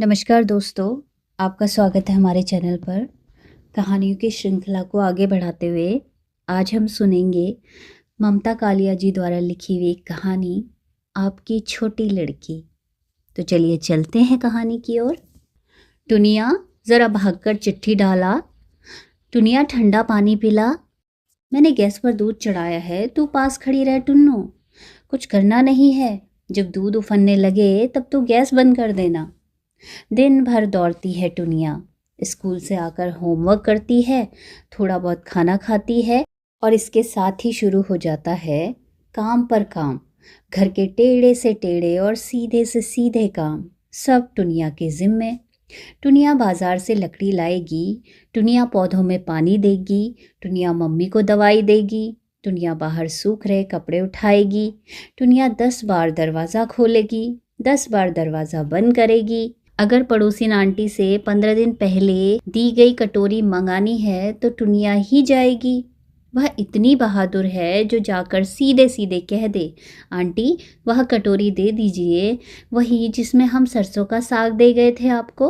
नमस्कार दोस्तों, आपका स्वागत है हमारे चैनल पर। कहानियों की श्रृंखला को आगे बढ़ाते हुए आज हम सुनेंगे ममता कालिया जी द्वारा लिखी हुई कहानी आपकी छोटी लड़की। तो चलिए चलते हैं कहानी की ओर। टुनिया, ज़रा भागकर चिट्ठी डाला। टुनिया, ठंडा पानी पिला। मैंने गैस पर दूध चढ़ाया है, तू पास खड़ी रह टुन्नू। कुछ करना नहीं है, जब दूध उफनने लगे तब तो गैस बंद कर देना। दिन भर दौड़ती है टुनिया, स्कूल से आकर होमवर्क करती है, थोड़ा बहुत खाना खाती है और इसके साथ ही शुरू हो जाता है काम पर काम। घर के टेढ़े से टेढ़े और सीधे से सीधे काम सब टुनिया के जिम्मे। टुनिया बाजार से लकड़ी लाएगी, टुनिया पौधों में पानी देगी, टुनिया मम्मी को दवाई देगी, टुनिया बाहर सूख रहे कपड़े उठाएगी, टुनिया 10 बार दरवाज़ा खोलेगी, 10 बार दरवाज़ा बंद करेगी। अगर पड़ोसिन आंटी से 15 दिन पहले दी गई कटोरी मंगानी है तो टुनिया ही जाएगी। वह इतनी बहादुर है जो जाकर सीधे सीधे कह दे, आंटी वह कटोरी दे दीजिए, वही जिसमें हम सरसों का साग दे गए थे आपको।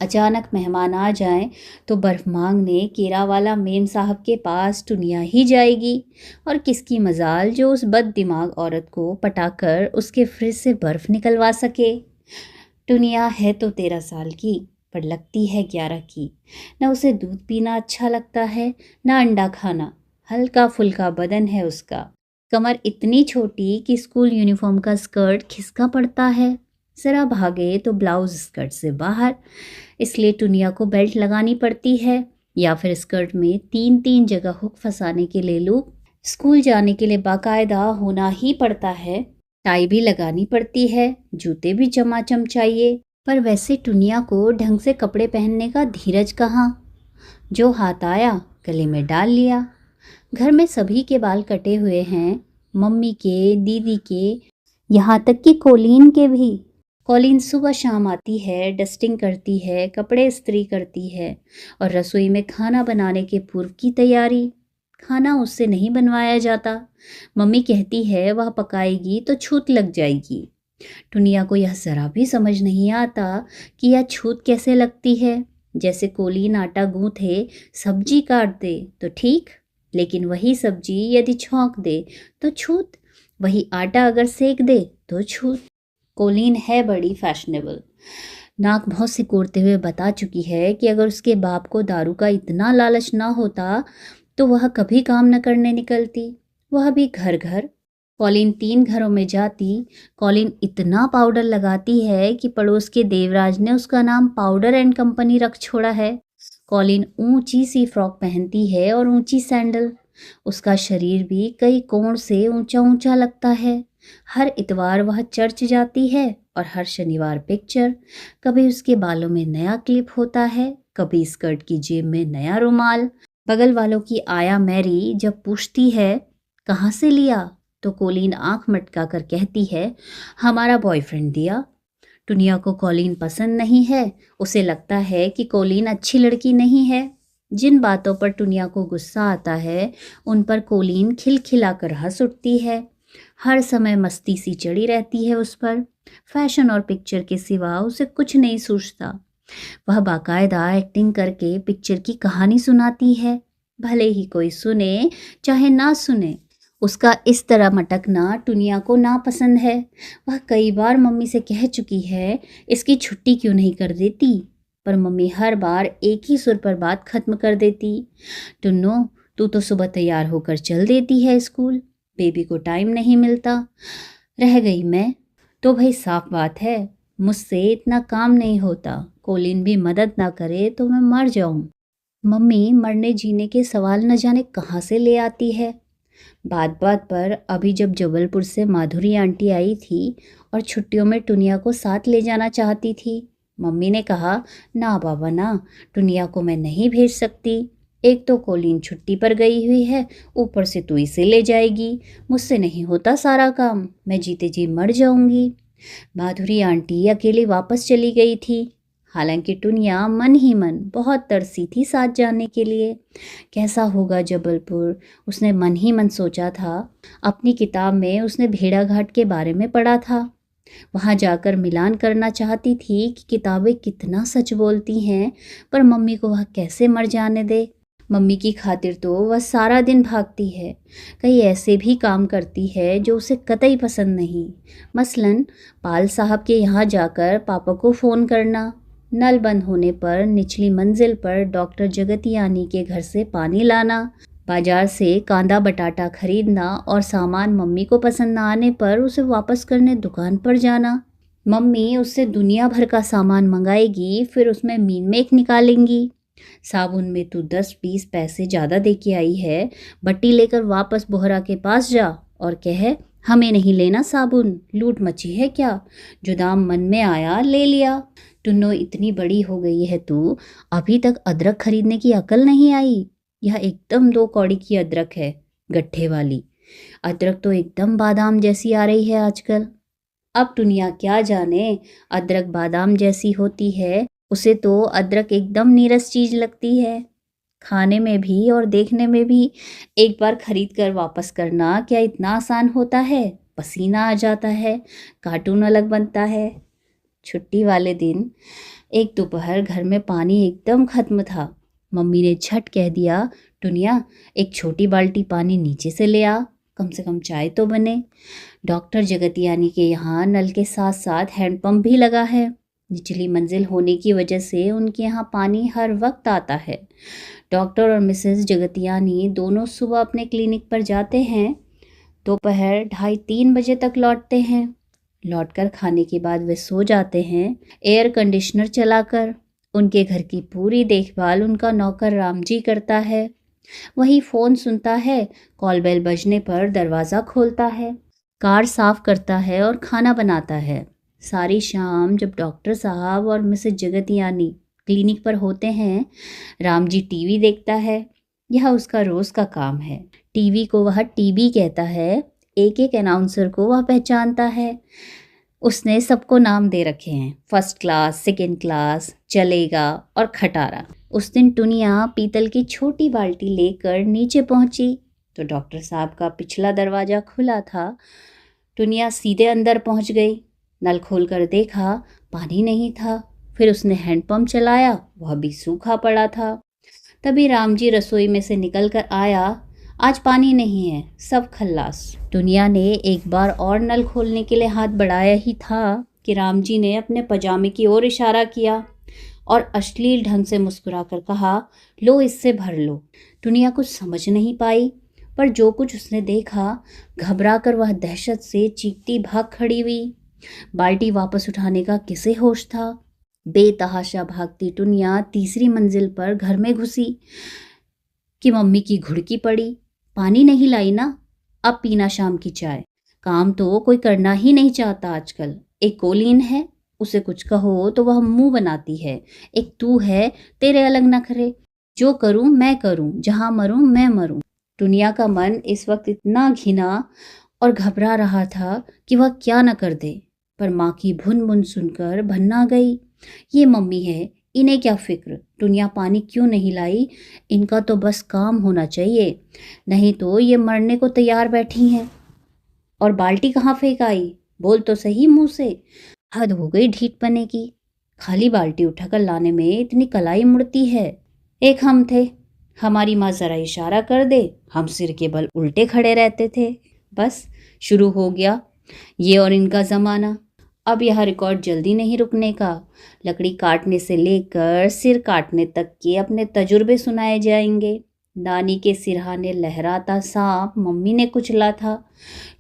अचानक मेहमान आ जाएं तो बर्फ़ मांगने केरावाला मेम साहब के पास टुनिया ही जाएगी। और किसकी मजाल जो उस बद दिमाग औरत को पटाकर उसके फ्रिज से बर्फ़ निकलवा सके। टुनिया है तो 13 साल की, पर लगती है 11 की। न उसे दूध पीना अच्छा लगता है, न अंडा खाना। हल्का फुल्का बदन है उसका, कमर इतनी छोटी कि स्कूल यूनिफॉर्म का स्कर्ट खिसका पड़ता है। ज़रा भागे तो ब्लाउज स्कर्ट से बाहर, इसलिए टुनिया को बेल्ट लगानी पड़ती है या फिर स्कर्ट में 3-3 जगह हुक फंसाने के लिए लूप। स्कूल जाने के लिए बाकायदा होना ही पड़ता है, टाई भी लगानी पड़ती है, जूते भी चमाचम चाहिए। पर वैसे टुनिया को ढंग से कपड़े पहनने का धीरज कहाँ। जो हाथ आया गले में डाल लिया। घर में सभी के बाल कटे हुए हैं, मम्मी के, दीदी के, यहाँ तक कि कोलीन के भी। कोलीन सुबह शाम आती है, डस्टिंग करती है, कपड़े इस्त्री करती है और रसोई में खाना बनाने के पूर्व की तैयारी। खाना उससे नहीं बनवाया जाता, मम्मी कहती है वह पकाएगी तो छूत लग जाएगी। टुनिया को यह ज़रा भी समझ नहीं आता कि यह छूत कैसे लगती है। जैसे कोलीन आटा गूँथे सब्जी काट दे तो ठीक, लेकिन वही सब्जी यदि छौंक दे तो छूत, वही आटा अगर सेक दे तो छूत। कोलीन है बड़ी फैशनेबल, नाक बहुत सिकोड़ते हुए बता चुकी है कि अगर उसके बाप को दारू का इतना लालच ना होता तो वह कभी काम न करने निकलती, वह भी घर घर। कॉलिन 3 घरों में जाती। कॉलिन इतना पाउडर लगाती है कि पड़ोस के देवराज ने उसका नाम पाउडर एंड कंपनी रख छोड़ा है। कॉलिन ऊंची सी फ्रॉक पहनती है और ऊंची सैंडल। उसका शरीर भी कई कोण से ऊंचा ऊंचा लगता है। हर इतवार वह चर्च जाती है और हर शनिवार पिक्चर। कभी उसके बालों में नया क्लिप होता है, कभी स्कर्ट की जेब में नया रुमाल। बगल वालों की आया मैरी जब पूछती है कहाँ से लिया, तो कोलीन आंख मटका कर कहती है हमारा बॉयफ्रेंड दिया। टुनिया को कोलीन पसंद नहीं है, उसे लगता है कि कोलीन अच्छी लड़की नहीं है। जिन बातों पर टुनिया को गुस्सा आता है उन पर कोलीन खिलखिलाकर हंस उठती है। हर समय मस्ती सी चढ़ी रहती है उस पर। फैशन और पिक्चर के सिवा उसे कुछ नहीं सूझता। वह बाकायदा एक्टिंग करके पिक्चर की कहानी सुनाती है, भले ही कोई सुने चाहे ना सुने। उसका इस तरह मटकना टुनिया को नापसंद है। वह कई बार मम्मी से कह चुकी है इसकी छुट्टी क्यों नहीं कर देती, पर मम्मी हर बार एक ही सुर पर बात खत्म कर देती, टुन्नो तू तो सुबह तैयार होकर चल देती है स्कूल, बेबी को टाइम नहीं मिलता, रह गई मैं। तो भाई साफ बात है मुझसे इतना काम नहीं होता, कोलिन भी मदद ना करे तो मैं मर जाऊं। मम्मी मरने जीने के सवाल न जाने कहाँ से ले आती है। बात बात पर अभी जब जबलपुर से माधुरी आंटी आई थी और छुट्टियों में टुनिया को साथ ले जाना चाहती थी, मम्मी ने कहा ना बाबा ना, टुनिया को मैं नहीं भेज सकती। एक तो कोलिन छुट्टी पर गई हुई है, ऊपर से तू इसे ले जाएगी, मुझसे नहीं होता सारा काम, मैं जीते जी मर जाऊंगी। माधुरी आंटी अकेली वापस चली गई थी। हालांकि टुनिया मन ही मन बहुत तरसी थी साथ जाने के लिए। कैसा होगा जबलपुर, उसने मन ही मन सोचा था। अपनी किताब में उसने भेड़ाघाट के बारे में पढ़ा था। वहाँ जाकर मिलान करना चाहती थी कि किताबें कितना सच बोलती हैं, पर मम्मी को वह कैसे मर जाने दे। मम्मी की खातिर तो वह सारा दिन भागती है, कई ऐसे भी काम करती है जो उसे कतई पसंद नहीं। मसलन पाल साहब के यहाँ जाकर पापा को फ़ोन करना, नल बंद होने पर निचली मंजिल पर डॉक्टर जगतियानी के घर से पानी लाना, बाजार से कांदा बटाटा खरीदना और सामान मम्मी को पसंद ना आने पर उसे वापस करने दुकान पर जाना। मम्मी उससे दुनिया भर का सामान मंगाएगी, फिर उसमें मीन मेक निकालेंगी। साबुन में तू 10-20 पैसे ज़्यादा दे के आई है, बट्टी लेकर वापस बोहरा के पास जा और कह हमें नहीं लेना साबुन, लूट मची है क्या, जो दाम मन में आया ले लिया। टुन्नो इतनी बड़ी हो गई है तू, अभी तक अदरक खरीदने की अकल नहीं आई। यह एकदम 2 कौड़ी की अदरक है, गट्ठे वाली। अदरक तो एकदम बादाम जैसी आ रही है आजकल। अब दुनिया क्या जाने अदरक बादाम जैसी होती है, उसे तो अदरक एकदम नीरस चीज़ लगती है। खाने में भी और देखने में भी। एक बार खरीद कर वापस करना क्या इतना आसान होता है? पसीना आ जाता है, कार्टून अलग बनता है। छुट्टी वाले दिन एक दोपहर घर में पानी एकदम ख़त्म था। मम्मी ने झट कह दिया, टुनिया एक छोटी बाल्टी पानी नीचे से ले आ, कम से कम चाय तो बने। डॉक्टर जगतियानी के यहाँ नल के साथ साथ हैंडपम्प भी लगा है। निचली मंजिल होने की वजह से उनके यहाँ पानी हर वक्त आता है। डॉक्टर और मिसेस जगतियानी दोनों सुबह अपने क्लिनिक पर जाते हैं, दोपहर 2:30-3 बजे तक लौटते हैं। लौटकर खाने के बाद वे सो जाते हैं, एयर कंडीशनर चलाकर। उनके घर की पूरी देखभाल उनका नौकर रामजी करता है। वही फ़ोन सुनता है, कॉल बेल बजने पर दरवाज़ा खोलता है, कार साफ़ करता है और खाना बनाता है। सारी शाम जब डॉक्टर साहब और मिसेस जगतियानी क्लिनिक पर होते हैं, रामजी टीवी देखता है। यह उसका रोज़ का काम है। टीवी को वह टीबी कहता है। एक एक अनाउंसर को वह पहचानता है। उसने सबको नाम दे रखे हैं, फर्स्ट क्लास, सेकंड क्लास, चलेगा और खटारा। उस दिन टुनिया पीतल की छोटी बाल्टी लेकर नीचे पहुंची तो डॉक्टर साहब का पिछला दरवाज़ा खुला था। टुनिया सीधे अंदर पहुंच गई। नल खोलकर देखा, पानी नहीं था। फिर उसने हैंडपम्प चलाया, वह भी सूखा पड़ा था। तभी रामजी रसोई में से निकल कर आया। आज पानी नहीं है, सब खल्लास। टुनिया ने एक बार और नल खोलने के लिए हाथ बढ़ाया ही था कि रामजी ने अपने पजामे की ओर इशारा किया और अश्लील ढंग से मुस्कुराकर कहा, लो इससे भर लो। टुनिया कुछ समझ नहीं पाई, पर जो कुछ उसने देखा, घबराकर वह दहशत से चीखती भाग खड़ी हुई। बाल्टी वापस उठाने का किसे होश था? बेतहाशा भागती टुनिया तीसरी मंजिल पर घर में घुसी कि मम्मी की घुड़की पड़ी। पानी नहीं लाई ना, अब पीना शाम की चाय। काम तो कोई करना ही नहीं चाहता आजकल। एक कोलीन है, उसे कुछ कहो तो वह मुंह बनाती है। एक तू है, तेरे अलग नखरे। जो करूं मैं करूं, जहां मरूं मैं मरूं। टुनिया का मन इस वक्त इतना घिना और घबरा रहा था कि वह क्या न कर दे, पर माँ की भुन भुन सुनकर भन्ना गई। ये मम्मी है, इन्हें क्या फिक्र, टुनिया पानी क्यों नहीं लाई, इनका तो बस काम होना चाहिए, नहीं तो ये मरने को तैयार बैठी हैं। और बाल्टी कहाँ फेंक आई, बोल तो सही मुंह से। हद हो गई ढीठपने की, खाली बाल्टी उठाकर लाने में इतनी कलाई मुड़ती है। एक हम थे, हमारी माँ ज़रा इशारा कर दे, हम सिर के बल उल्टे खड़े रहते थे। बस शुरू हो गया ये और इनका ज़माना। अब यह रिकॉर्ड जल्दी नहीं रुकने का। लकड़ी काटने से लेकर सिर काटने तक के अपने तजुर्बे सुनाए जाएंगे। नानी के सिरहाने लहराता सांप मम्मी ने कुचला था।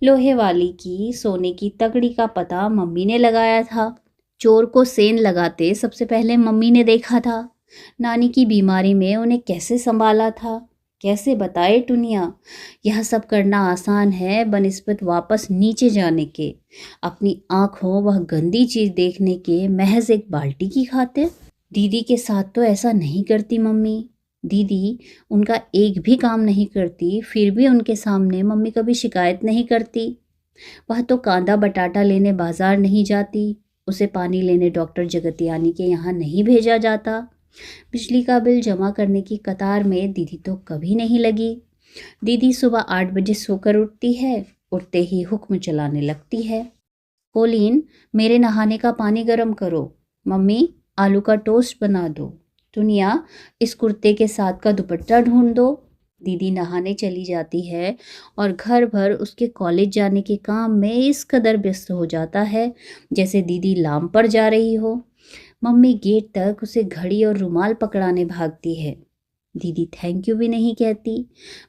लोहे वाली की सोने की तगड़ी का पता मम्मी ने लगाया था। चोर को सेंध लगाते सबसे पहले मम्मी ने देखा था। नानी की बीमारी में उन्हें कैसे संभाला था, कैसे बताए टुनिया। यह सब करना आसान है बनिस्बत वापस नीचे जाने के, अपनी आँखों वह गंदी चीज़ देखने के, महज एक बाल्टी की खातिर। दीदी के साथ तो ऐसा नहीं करती मम्मी। दीदी उनका एक भी काम नहीं करती, फिर भी उनके सामने मम्मी कभी शिकायत नहीं करती। वह तो कांदा बटाटा लेने बाजार नहीं जाती, उसे पानी लेने डॉक्टर जगतियानी के यहाँ नहीं भेजा जाता। बिजली का बिल जमा करने की कतार में दीदी तो कभी नहीं लगी। दीदी सुबह 8 बजे सोकर उठती है, उठते ही हुक्म चलाने लगती है। कोलिन, मेरे नहाने का पानी गर्म करो। मम्मी, आलू का टोस्ट बना दो। दुनिया, इस कुर्ते के साथ का दुपट्टा ढूंढ दो। दीदी नहाने चली जाती है और घर भर उसके कॉलेज जाने के काम में इस कदर व्यस्त हो जाता है जैसे दीदी लाम पर जा रही हो। मम्मी गेट तक उसे घड़ी और रुमाल पकड़ाने भागती है। दीदी थैंक यू भी नहीं कहती,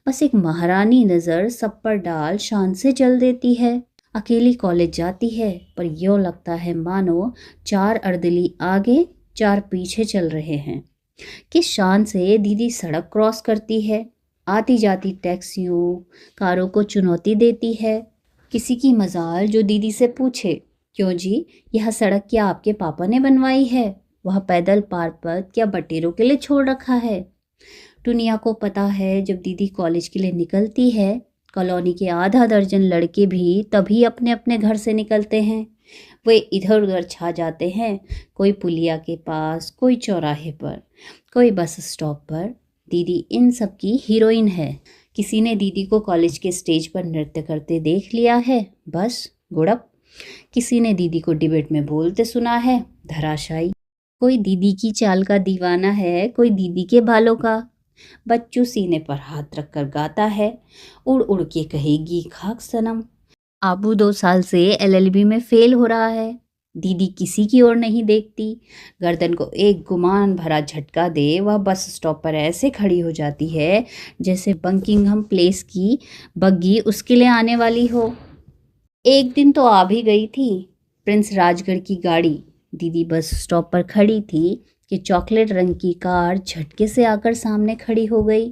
बस एक महारानी नज़र सब पर डाल शान से चल देती है। अकेली कॉलेज जाती है पर यूँ लगता है मानो 4 अर्दली आगे 4 पीछे चल रहे हैं। किस शान से दीदी सड़क क्रॉस करती है, आती जाती टैक्सियों कारों को चुनौती देती है। किसी की मजाल जो दीदी से पूछे, क्यों जी, यह सड़क क्या आपके पापा ने बनवाई है? वह पैदल पार पथ क्या बटेरों के लिए छोड़ रखा है? दुनिया को पता है जब दीदी कॉलेज के लिए निकलती है, कॉलोनी के आधा दर्जन लड़के भी तभी अपने अपने घर से निकलते हैं। वे इधर उधर छा जाते हैं, कोई पुलिया के पास, कोई चौराहे पर, कोई बस स्टॉप पर। दीदी इन सब की हीरोइन है। किसी ने दीदी को कॉलेज के स्टेज पर नृत्य करते देख लिया है, बस गुड़प। किसी ने दीदी को डिबेट में बोलते सुना है, धराशायी। कोई दीदी की चाल का दीवाना है, कोई दीदी के बालों का। बच्चू सीने पर हाथ रखकर गाता है, उड़ उड़ के कहेगी खाक सनम। आबू 2 साल से एलएलबी में फेल हो रहा है। दीदी किसी की ओर नहीं देखती, गर्दन को एक गुमान भरा झटका दे वह बस स्टॉप पर ऐसे खड़ी हो जाती है जैसे बकिंघम प्लेस की बग्गी उसके लिए आने वाली हो। एक दिन तो आ भी गई थी प्रिंस राजगढ़ की गाड़ी। दीदी बस स्टॉप पर खड़ी थी कि चॉकलेट रंग की कार झटके से आकर सामने खड़ी हो गई।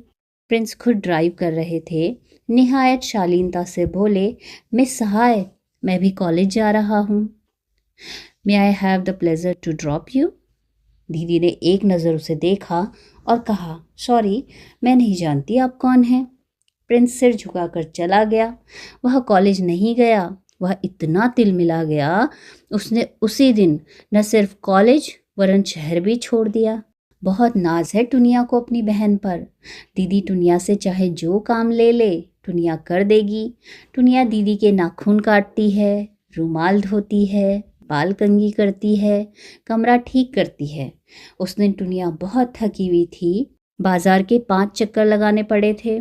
प्रिंस खुद ड्राइव कर रहे थे। निहायत शालीनता से बोले, मिस सहाय, मैं भी कॉलेज जा रहा हूँ। May I have the pleasure to drop you? दीदी ने एक नज़र उसे देखा और कहा, सॉरी, मैं नहीं जानती आप कौन हैं। प्रिंस सिर झुकाकर चला गया। वह कॉलेज नहीं गया, वह इतना तिलमिला गया, उसने उसी दिन न सिर्फ कॉलेज वरन शहर भी छोड़ दिया। बहुत नाज है टुनिया को अपनी बहन पर। दीदी टुनिया से चाहे जो काम ले ले, टुनिया कर देगी। टुनिया दीदी के नाखून काटती है, रुमाल धोती है, बाल कंघी करती है, कमरा ठीक करती है। उस दिन टुनिया बहुत थकी हुई थी, बाजार के 5 चक्कर लगाने पड़े थे।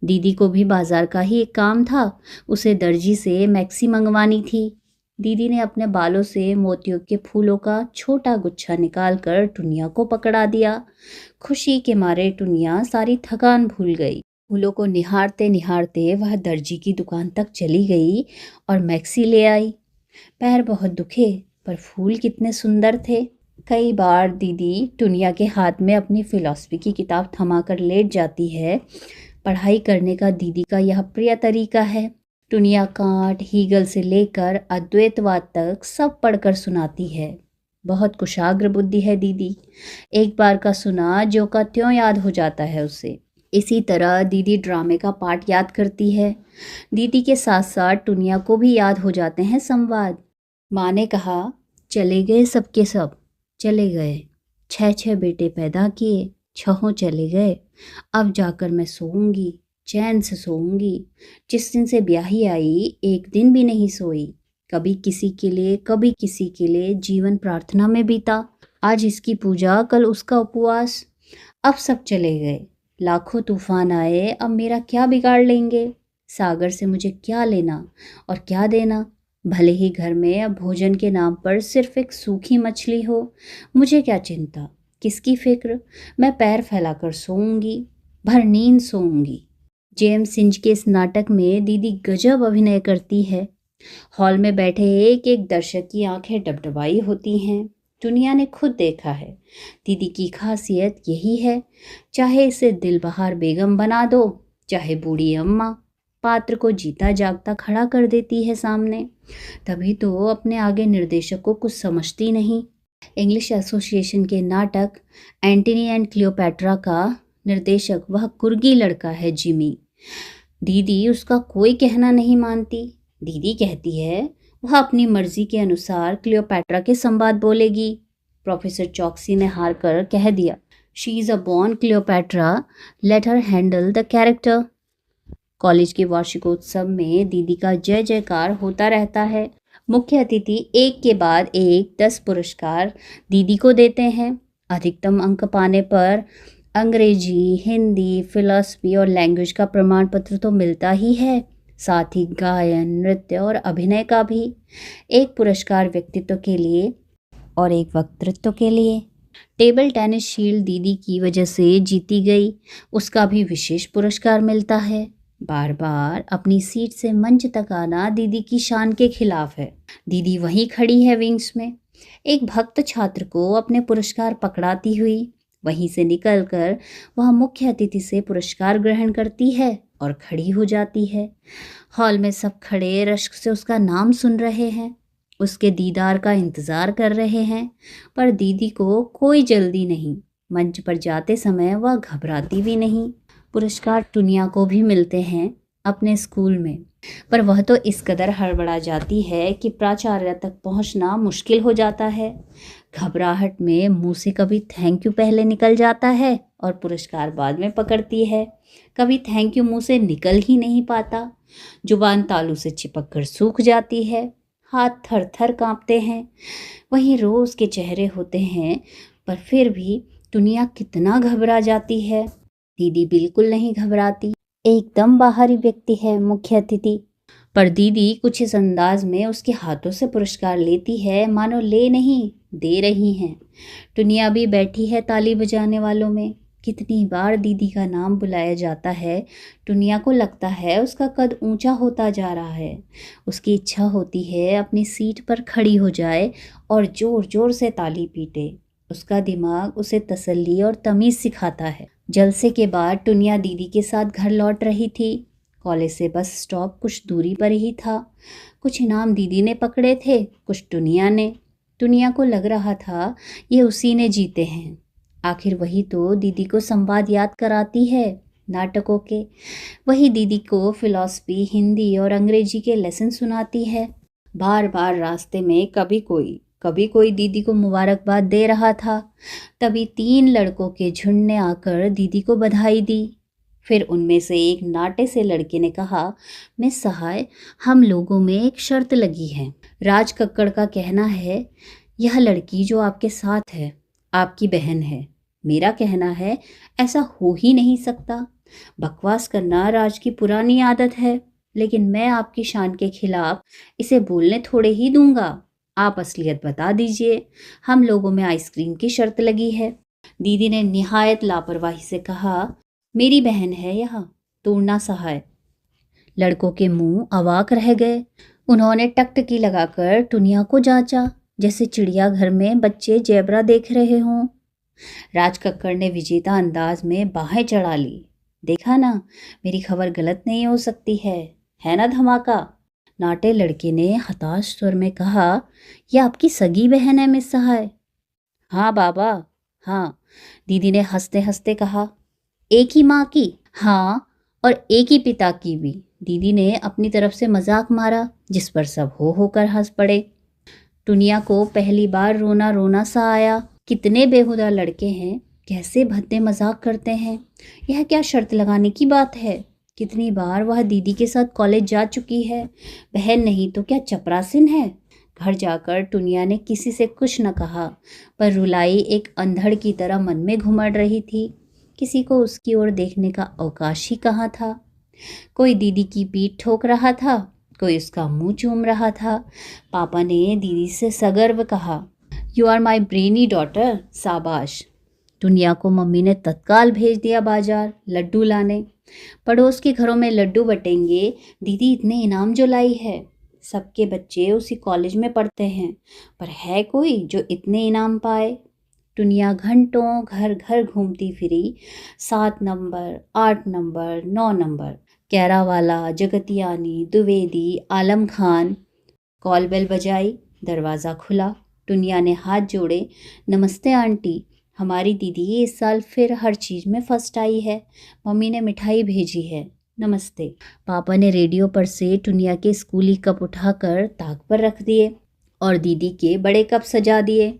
दीदी को भी बाजार का ही एक काम था, उसे दर्जी से मैक्सी मंगवानी थी। दीदी ने अपने बालों से मोतियों के फूलों का छोटा गुच्छा निकालकर टुनिया को पकड़ा दिया। खुशी के मारे टुनिया सारी थकान भूल गई। फूलों को निहारते निहारते वह दर्जी की दुकान तक चली गई और मैक्सी ले आई। पैर बहुत दुखे पर फूल कितने सुंदर थे। कई बार दीदी टुनिया के हाथ में अपनी फिलॉसफी की किताब थमाकर लेट जाती है। पढ़ाई करने का दीदी का यह प्रिय तरीका है। टुनिया कांट हीगल से लेकर अद्वैतवाद तक सब पढ़कर सुनाती है। बहुत कुशाग्र बुद्धि है दीदी। एक बार का सुना ज्यों का त्यों याद हो जाता है उसे। इसी तरह दीदी ड्रामे का पाठ याद करती है। दीदी के साथ साथ टुनिया को भी याद हो जाते हैं संवाद। माँ ने कहा, चले गए सबके सब, चले गए। 6 बेटे पैदा किए, 6 चले गए। अब जाकर मैं सोऊंगी, चैन से सोऊंगी। जिस दिन से ब्याही आई एक दिन भी नहीं सोई। कभी किसी के लिए, कभी किसी के लिए जीवन प्रार्थना में बीता। आज इसकी पूजा, कल उसका उपवास। अब सब चले गए। लाखों तूफान आए, अब मेरा क्या बिगाड़ लेंगे? सागर से मुझे क्या लेना और क्या देना? भले ही घर में अब भोजन के नाम पर सिर्फ एक सूखी मछली हो, मुझे क्या चिंता, किसकी फिक्र? मैं पैर फैलाकर सोऊंगी, भर नींद सोऊंगी। जेम्स सिंज के इस नाटक में दीदी गजब अभिनय करती है। हॉल में बैठे एक एक दर्शक की आंखें डबडबाई होती हैं। दुनिया ने खुद देखा है, दीदी की खासियत यही है। चाहे इसे दिलबहार बेगम बना दो, चाहे बूढ़ी अम्मा, पात्र को जीता जागता खड़ा कर देती है सामने। तभी तो अपने आगे निर्देशक को कुछ समझती नहीं। इंग्लिश एसोसिएशन के नाटक एंटनी एंड क्लियोपैट्रा का निर्देशक वह कुर्गी लड़का है जिमी। दीदी उसका कोई कहना नहीं मानती। दीदी कहती है वह अपनी मर्जी के अनुसार क्लियोपैट्रा के संवाद बोलेगी। प्रोफेसर चौकसी ने हार कर कह दिया, she is a born Cleopatra, let her handle the character. College के वार्षिकोत्सव में दीदी का जय जयकार होता रहता है। मुख्य अतिथि एक के बाद एक 10 पुरस्कार दीदी को देते हैं। अधिकतम अंक पाने पर अंग्रेजी, हिंदी, फिलॉसफी और लैंग्वेज का प्रमाण पत्र तो मिलता ही है, साथ ही गायन, नृत्य और अभिनय का भी। एक पुरस्कार व्यक्तित्व के लिए और एक वक्तृत्व के लिए। टेबल टेनिस शील्ड दीदी की वजह से जीती गई, उसका भी विशेष पुरस्कार मिलता है। बार बार अपनी सीट से मंच तक आना दीदी की शान के खिलाफ है। दीदी वहीं खड़ी है विंग्स में, एक भक्त छात्र को अपने पुरस्कार पकड़ाती हुई। वहीं से निकलकर वह मुख्य अतिथि से पुरस्कार ग्रहण करती है और खड़ी हो जाती है। हॉल में सब खड़े रश्क से उसका नाम सुन रहे हैं, उसके दीदार का इंतज़ार कर रहे हैं, पर दीदी को कोई जल्दी नहीं। मंच पर जाते समय वह घबराती भी नहीं। पुरस्कार टुनिया को भी मिलते हैं अपने स्कूल में, पर वह तो इस कदर हड़बड़ा जाती है कि प्राचार्य तक पहुंचना मुश्किल हो जाता है। घबराहट में मुंह से कभी थैंक यू पहले निकल जाता है और पुरस्कार बाद में पकड़ती है। कभी थैंक यू मुंह से निकल ही नहीं पाता, जुबान तालू से चिपक कर सूख जाती है, हाथ थर थर कांपते हैं। वहीं रोज़ के चेहरे होते हैं, पर फिर भी दुनिया कितना घबरा जाती है। दीदी बिल्कुल नहीं घबराती, एकदम बाहरी व्यक्ति है मुख्य अतिथि। पर दीदी कुछ इस अंदाज में उसके हाथों से पुरस्कार लेती है मानो ले नहीं दे रही हैं। दुनिया भी बैठी है ताली बजाने वालों में। कितनी बार दीदी का नाम बुलाया जाता है, दुनिया को लगता है उसका कद ऊंचा होता जा रहा है। उसकी इच्छा होती है अपनी सीट पर खड़ी हो जाए और जोर जोर से ताली पीटे। उसका दिमाग उसे तसल्ली और तमीज़ सिखाता है। जलसे के बाद टुनिया दीदी के साथ घर लौट रही थी। कॉलेज से बस स्टॉप कुछ दूरी पर ही था। कुछ इनाम दीदी ने पकड़े थे, कुछ टुनिया ने। टुनिया को लग रहा था ये उसी ने जीते हैं। आखिर वही तो दीदी को संवाद याद कराती है नाटकों के। वही दीदी को फिलॉसफी, हिंदी और अंग्रेजी के लेसन सुनाती है। बार बार रास्ते में कभी कोई दीदी को मुबारकबाद दे रहा था। तभी 3 लड़कों के झुंड ने आकर दीदी को बधाई दी। फिर उनमें से एक नाटे से लड़के ने कहा, मिस सहाय, हम लोगों में एक शर्त लगी है। राज कक्कड़ का कहना है यह लड़की जो आपके साथ है आपकी बहन है। मेरा कहना है ऐसा हो ही नहीं सकता। बकवास करना राज की पुरानी आदत है, लेकिन मैं आपकी शान के खिलाफ इसे बोलने थोड़े ही दूंगा। आप असलियत बता दीजिए। हम लोगों में आइसक्रीम की शर्त लगी है। दीदी ने निहायत लापरवाही से कहा, मेरी बहन है यह, तोड़ना सहाय। लड़कों के मुंह अवाक रह गए। उन्होंने टकटकी लगाकर टुनिया को जांचा, जैसे चिड़ियाघर में बच्चे जेबरा देख रहे हों। राज कक्कड़ ने विजेता अंदाज में बाहें चढ़ा ली। देखा ना, मेरी खबर गलत नहीं हो सकती है ना धमाका। नाटे लड़के ने हताश स्वर में कहा, यह आपकी सगी बहन है मिस सहाय। हाँ बाबा, हाँ, दीदी ने हंसते हंसते कहा। एक ही माँ की? हाँ, और एक ही पिता की भी। दीदी ने अपनी तरफ से मजाक मारा, जिस पर सब हो होकर हंस पड़े। टुनिया को पहली बार रोना रोना सा आया। कितने बेहुदा लड़के हैं, कैसे भद्दे मजाक करते हैं। यह क्या शर्त लगाने की बात है। कितनी बार वह दीदी के साथ कॉलेज जा चुकी है। बहन नहीं तो क्या चपरासिन है। घर जाकर टुनिया ने किसी से कुछ न कहा, पर रुलाई एक अंधड़ की तरह मन में घुमड़ रही थी। किसी को उसकी ओर देखने का अवकाश ही कहाँ था। कोई दीदी की पीठ ठोक रहा था, कोई उसका मुंह चूम रहा था। पापा ने दीदी से सगर्व कहा, you are my brainy daughter, शाबाश। दुनिया को मम्मी ने तत्काल भेज दिया बाजार लड्डू लाने। पड़ोस के घरों में लड्डू बटेंगे, दीदी इतने इनाम जो लाई है। सबके बच्चे उसी कॉलेज में पढ़ते हैं, पर है कोई जो इतने इनाम पाए। दुनिया घंटों घर घर घूमती फिरी। 7 number, 8 number, 9 number, Kairawala, Jagtiani, Dwivedi, Alam Khan. Call bell बजाई, दरवाज़ा खुला। दुनिया ने हाथ जोड़े, नमस्ते आंटी, हमारी दीदी इस साल फिर हर चीज़ में फर्स्ट आई है। मम्मी ने मिठाई भेजी है, नमस्ते। पापा ने रेडियो पर से टुनिया के स्कूली कप उठाकर ताक पर रख दिए और दीदी के बड़े कप सजा दिए।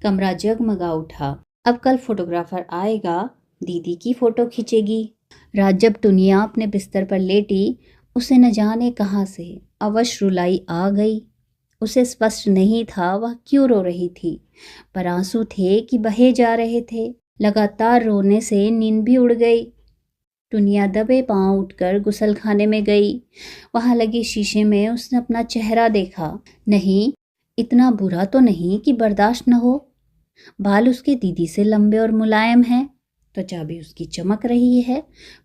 कमरा जगमगा उठा। अब कल फोटोग्राफर आएगा, दीदी की फ़ोटो खींचेगी। रात जब टुनिया अपने बिस्तर पर लेटी, उसे न जाने कहाँ से अवश्य रुलाई आ गई। उसे स्पष्ट नहीं था वह क्यों रो रही थी, पर आंसू थे कि बहे जा रहे थे। लगातार रोने से नींद भी उड़ गई। टुनिया दबे पांव उठकर गुसलखाने में गई। वहां लगे शीशे में उसने अपना चेहरा देखा। नहीं, इतना बुरा तो नहीं कि बर्दाश्त न हो। बाल उसके दीदी से लंबे और मुलायम हैं, त्वचा भी उसकी चमक रही है।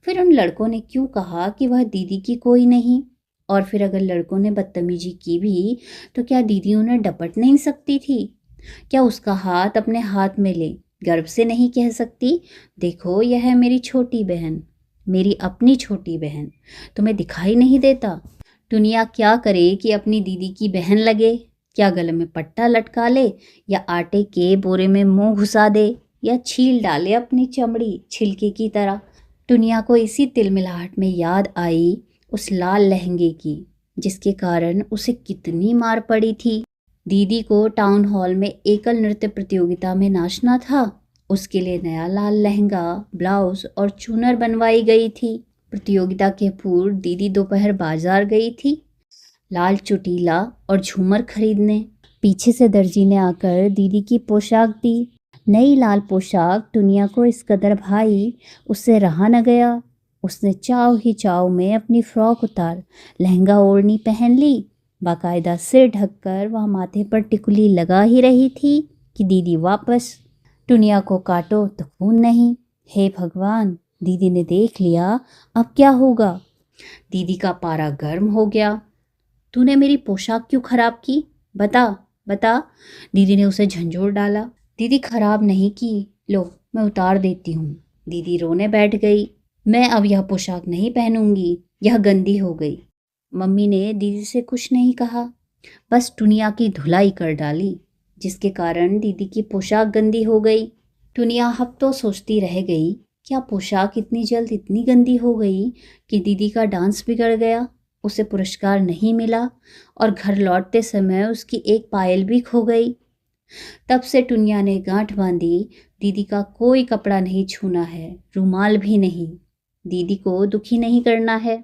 फिर उन लड़कों ने क्यों कहा कि वह दीदी की कोई नहीं? और फिर अगर लड़कों ने बदतमीजी की भी तो क्या दीदी उन्हें डपट नहीं सकती थी? क्या उसका हाथ अपने हाथ में ले गर्व से नहीं कह सकती, देखो यह है मेरी छोटी बहन, मेरी अपनी छोटी बहन, तुम्हें दिखाई नहीं देता? दुनिया क्या करे कि अपनी दीदी की बहन लगे? क्या गले में पट्टा लटका ले, या आटे के बोरे में मुंह घुसा दे, या छील डाले अपनी चमड़ी छिलके की तरह? दुनिया को इसी तिलमिलाहट में याद आई उस लाल लहंगे की, जिसके कारण उसे कितनी मार पड़ी थी। दीदी को टाउन हॉल में एकल नृत्य प्रतियोगिता में नाचना था। उसके लिए नया लाल लहंगा, ब्लाउज और चूनर बनवाई गई थी। प्रतियोगिता के पूर्व दीदी दोपहर बाजार गई थी लाल चुटीला और झूमर खरीदने। पीछे से दर्जी ने आकर दीदी की पोशाक दी। नई लाल पोशाक दुनिया को इस कदर भाई उससे रहा न गया। उसने चाव ही चाव में अपनी फ्रॉक उतार लहंगा ओढ़नी पहन ली। बाकायदा सिर ढककर वह माथे पर टिकुली लगा ही रही थी कि दीदी वापस। दुनिया को काटो तो खून नहीं। हे भगवान, दीदी ने देख लिया, अब क्या होगा? दीदी का पारा गर्म हो गया। तूने मेरी पोशाक क्यों खराब की? बता बता। दीदी ने उसे झंझोड़ डाला। दीदी खराब नहीं की, लो मैं उतार देती हूँ। दीदी रोने बैठ गई। मैं अब यह पोशाक नहीं पहनूंगी, यह गंदी हो गई। मम्मी ने दीदी से कुछ नहीं कहा, बस दुनिया की धुलाई कर डाली, जिसके कारण दीदी की पोशाक गंदी हो गई। दुनिया हफ्तों सोचती रह गई, क्या पोशाक इतनी जल्द इतनी गंदी हो गई कि दीदी का डांस बिगड़ गया, उसे पुरस्कार नहीं मिला और घर लौटते समय उसकी एक पायल भी खो गई। तब से टुनिया ने गांठ बांधी, दीदी का कोई कपड़ा नहीं छूना है, रुमाल भी नहीं। दीदी को दुखी नहीं करना है।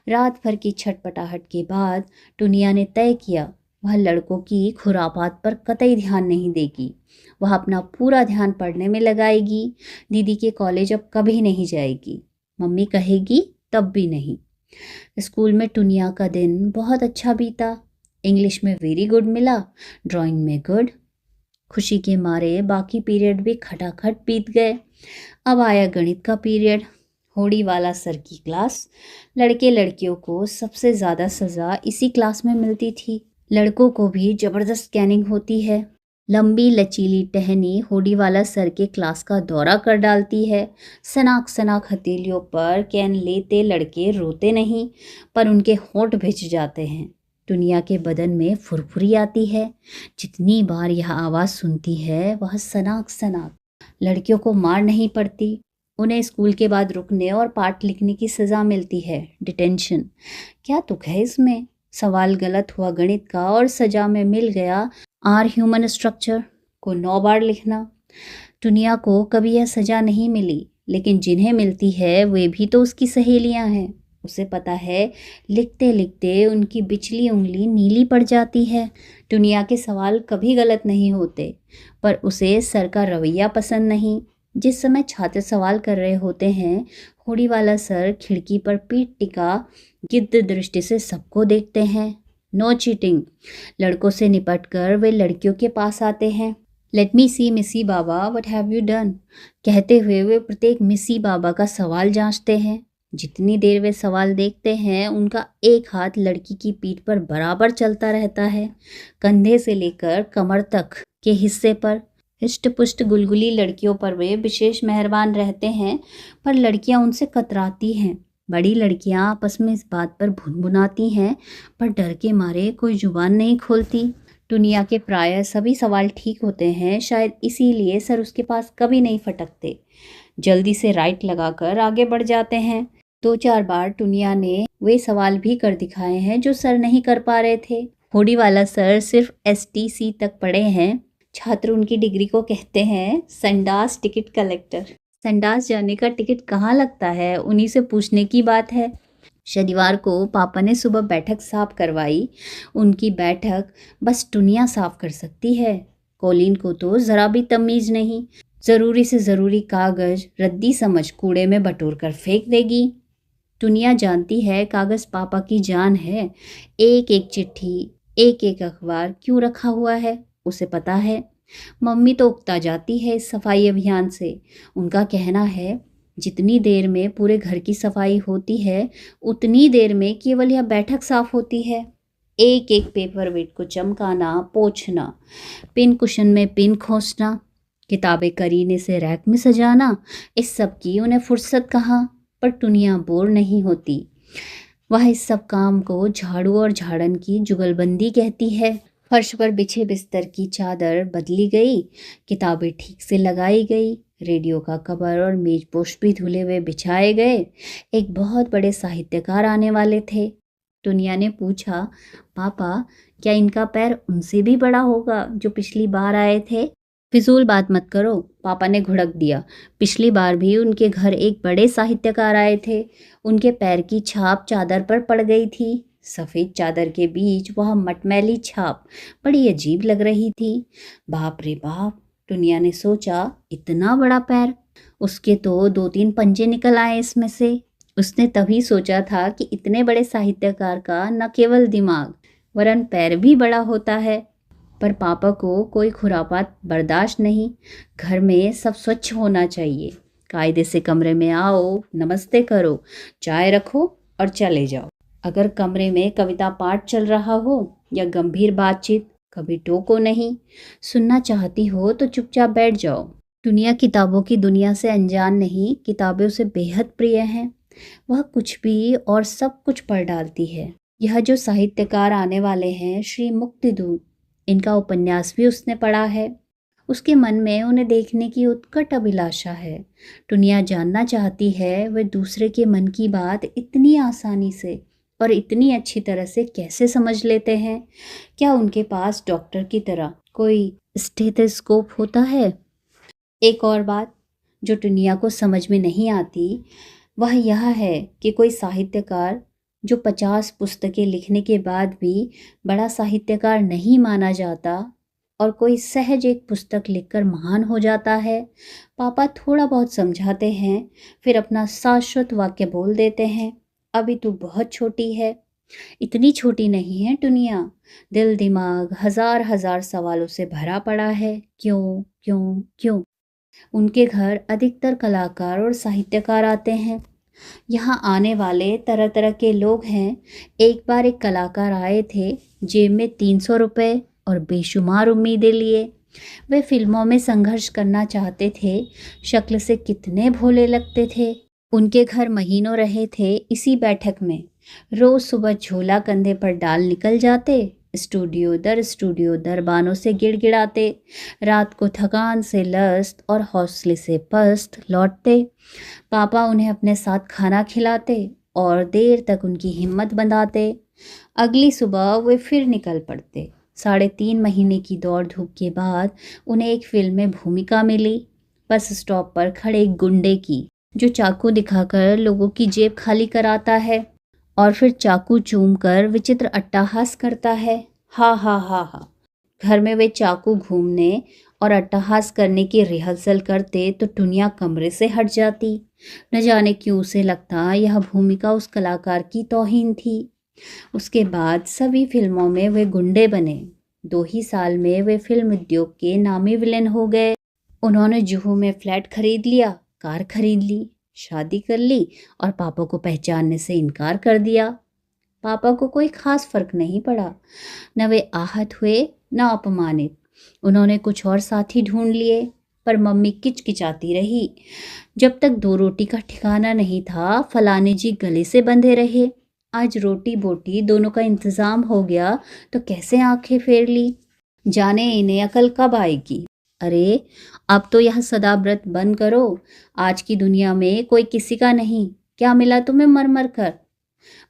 रात भर की छटपटाहट के बाद टुनिया ने तय किया वह लड़कों की खुरापात पर कतई ध्यान नहीं देगी। वह अपना पूरा ध्यान पढ़ने में लगाएगी। दीदी के कॉलेज अब कभी नहीं जाएगी। मम्मी कहेगी तब भी नहीं। स्कूल में टुनिया का दिन बहुत अच्छा बीता। इंग्लिश में वेरी गुड मिला, ड्राइंग में गुड। खुशी के मारे बाकी पीरियड भी खटाखट बीत गए। अब आया गणित का पीरियड। होड़ी वाला सर की क्लास। लड़के लड़कियों को सबसे ज़्यादा सज़ा इसी क्लास में मिलती थी। लड़कों को भी ज़बरदस्त कैनिंग होती है। लंबी लचीली टहनी होड़ी वाला सर के क्लास का दौरा कर डालती है। सनाक सनाक हथेलियों पर कैन लेते लड़के रोते नहीं, पर उनके होंठ भिज जाते हैं। दुनिया के बदन में फुरफुरी आती है। जितनी बार यह आवाज़ सुनती है वह सनाक सनाक। लड़कियों को मार नहीं पड़ती, उन्हें स्कूल के बाद रुकने और पाठ लिखने की सज़ा मिलती है, डिटेंशन। क्या तुक है इसमें? सवाल गलत हुआ गणित का और सज़ा में मिल गया आर ह्यूमन स्ट्रक्चर को 9 बार लिखना। दुनिया को कभी यह सज़ा नहीं मिली, लेकिन जिन्हें मिलती है वे भी तो उसकी सहेलियां हैं। उसे पता है लिखते लिखते उनकी बिचली उंगली नीली पड़ जाती है। दुनिया के सवाल कभी गलत नहीं होते, पर उसे सर का रवैया पसंद नहीं। जिस समय छात्र सवाल कर रहे होते हैं, होड़ी वाला सर खिड़की पर पीठ टिका गिद्ध दृष्टि से सबको देखते हैं। No cheating. लड़कों से निपटकर वे लड़कियों के पास आते हैं। लेट मी सी मिसी बाबा, व्हाट हैव यू डन, कहते हुए वे प्रत्येक मिसी बाबा का सवाल जांचते हैं। जितनी देर वे सवाल देखते हैं उनका एक हाथ लड़की की पीठ पर बराबर चलता रहता है, कंधे से लेकर कमर तक के हिस्से पर। हिष्ट पुष्ट गुलगुली लड़कियों पर वे विशेष मेहरबान रहते हैं, पर लड़कियां उनसे कतराती हैं। बड़ी लड़कियां आपस में इस बात पर भुनभुनाती हैं, पर डर के मारे कोई जुबान नहीं खोलती। दुनिया के प्रायः सभी सवाल ठीक होते हैं, शायद इसीलिए सर उसके पास कभी नहीं फटकते। जल्दी से राइट लगाकर आगे बढ़ जाते हैं। 2-4 बार दुनिया ने वे सवाल भी कर दिखाए हैं जो सर नहीं कर पा रहे थे। होड़ी वाला सर सिर्फ STC तक पढ़े हैं। छात्र उनकी डिग्री को कहते हैं संडास टिकट कलेक्टर। संडास जाने का टिकट कहाँ लगता है, उन्हीं से पूछने की बात है। शनिवार को पापा ने सुबह बैठक साफ करवाई। उनकी बैठक बस टुनिया साफ कर सकती है, कॉलिन को तो ज़रा भी तमीज़ नहीं। ज़रूरी से ज़रूरी कागज़ रद्दी समझ कूड़े में बटोर कर फेंक देगी। टुनिया जानती है कागज़ पापा की जान है। एक एक चिट्ठी, एक एक अखबार क्यों रखा हुआ है उसे पता है। मम्मी तो उकता जाती है इस सफाई अभियान से। उनका कहना है जितनी देर में पूरे घर की सफाई होती है उतनी देर में केवल यह बैठक साफ होती है। एक एक पेपर वेट को चमकाना, पोंछना, पिन कुशन में पिन खोसना, किताबें करीने से रैक में सजाना, इस सब की उन्हें फुर्सत कहाँ। पर टुनिया बोर नहीं होती। वह इस सब काम को झाड़ू और झाड़न की जुगलबंदी कहती है। फर्श पर बिछे बिस्तर की चादर बदली गई, किताबें ठीक से लगाई गई, रेडियो का कवर और मेजपोश भी धुले हुए बिछाए गए। एक बहुत बड़े साहित्यकार आने वाले थे। टुनिया ने पूछा, पापा क्या इनका पैर उनसे भी बड़ा होगा जो पिछली बार आए थे? फिजूल बात मत करो, पापा ने घुड़क दिया। पिछली बार भी उनके घर एक बड़े साहित्यकार आए थे। उनके पैर की छाप चादर पर पड़ गई थी। सफ़ेद चादर के बीच वह मटमैली छाप बड़ी अजीब लग रही थी। बाप रे बाप, टुनिया ने सोचा, इतना बड़ा पैर! उसके तो 2-3 पंजे निकल आए इसमें से। उसने तभी सोचा था कि इतने बड़े साहित्यकार का न केवल दिमाग वरन पैर भी बड़ा होता है। पर पापा को कोई खुरापात बर्दाश्त नहीं। घर में सब स्वच्छ होना चाहिए। कायदे से कमरे में आओ, नमस्ते करो, चाय रखो और चले जाओ। अगर कमरे में कविता पाठ चल रहा हो या गंभीर बातचीत, कभी टोको नहीं। सुनना चाहती हो तो चुपचाप बैठ जाओ। दुनिया किताबों की दुनिया से अनजान नहीं, किताबें उसे बेहद प्रिय हैं। वह कुछ भी और सब कुछ पढ़ डालती है। यह जो साहित्यकार आने वाले हैं, श्री मुक्तिदूत, इनका उपन्यास भी उसने पढ़ा है। उसके मन में उन्हें देखने की उत्कट अभिलाषा है। दुनिया जानना चाहती है वे दूसरे के मन की बात इतनी आसानी से और इतनी अच्छी तरह से कैसे समझ लेते हैं। क्या उनके पास डॉक्टर की तरह कोई स्टेथोस्कोप होता है? एक और बात जो दुनिया को समझ में नहीं आती वह यह है कि कोई साहित्यकार जो 50 पुस्तकें लिखने के बाद भी बड़ा साहित्यकार नहीं माना जाता और कोई सहज एक पुस्तक लिखकर महान हो जाता है। पापा थोड़ा बहुत समझाते हैं, फिर अपना शाश्वत वाक्य बोल देते हैं, अभी तू बहुत छोटी है। इतनी छोटी नहीं है दुनिया। दिल दिमाग हजार हजार सवालों से भरा पड़ा है। क्यों क्यों क्यों? उनके घर अधिकतर कलाकार और साहित्यकार आते हैं। यहाँ आने वाले तरह तरह के लोग हैं। एक बार एक कलाकार आए थे, जेब में 300 रुपये और बेशुमार उम्मीदें लिए। वे फिल्मों में संघर्ष करना चाहते थे। शक्ल से कितने भोले लगते थे। उनके घर महीनों रहे थे इसी बैठक में। रोज सुबह झोला कंधे पर डाल निकल जाते, स्टूडियो दर बानों से गिड़गिड़ाते। रात को थकान से लस्त और हौसले से पस्त लौटते। पापा उन्हें अपने साथ खाना खिलाते और देर तक उनकी हिम्मत बंधाते। अगली सुबह वे फिर निकल पड़ते। 3.5 महीने की दौड़ धूप के बाद उन्हें एक फिल्म में भूमिका मिली। बस स्टॉप पर खड़े एक गुंडे की, जो चाकू दिखाकर लोगों की जेब खाली कराता है और फिर चाकू चूम कर विचित्र अट्टहास करता है। हा हा हा हा। घर में वे चाकू घूमने और अट्टहास करने की रिहर्सल करते तो दुनिया कमरे से हट जाती। न जाने क्यों उसे लगता यह भूमिका उस कलाकार की तौहीन थी। उसके बाद सभी फिल्मों में वे गुंडे बने। 2 ही साल में वे फिल्म उद्योग के नामी विलेन हो गए। उन्होंने जुहू में फ्लैट खरीद लिया, कार खरीद ली, शादी कर ली और पापा को पहचानने से इनकार कर दिया। पापा को कोई खास फर्क नहीं पड़ा। न वे आहत हुए न अपमानित। उन्होंने कुछ और साथी ढूंढ लिए, पर मम्मी किचकिचाती रही। जब तक 2 रोटी का ठिकाना नहीं था, फलाने जी गले से बंधे रहे। आज रोटी बोटी दोनों का इंतजाम हो गया तो कैसे आंखें फेर ली। जाने इन्हें अकल कब आएगी। अरे अब तो यह सदाव्रत बंद करो। आज की दुनिया में कोई किसी का नहीं। क्या मिला तुम्हें मर मर कर?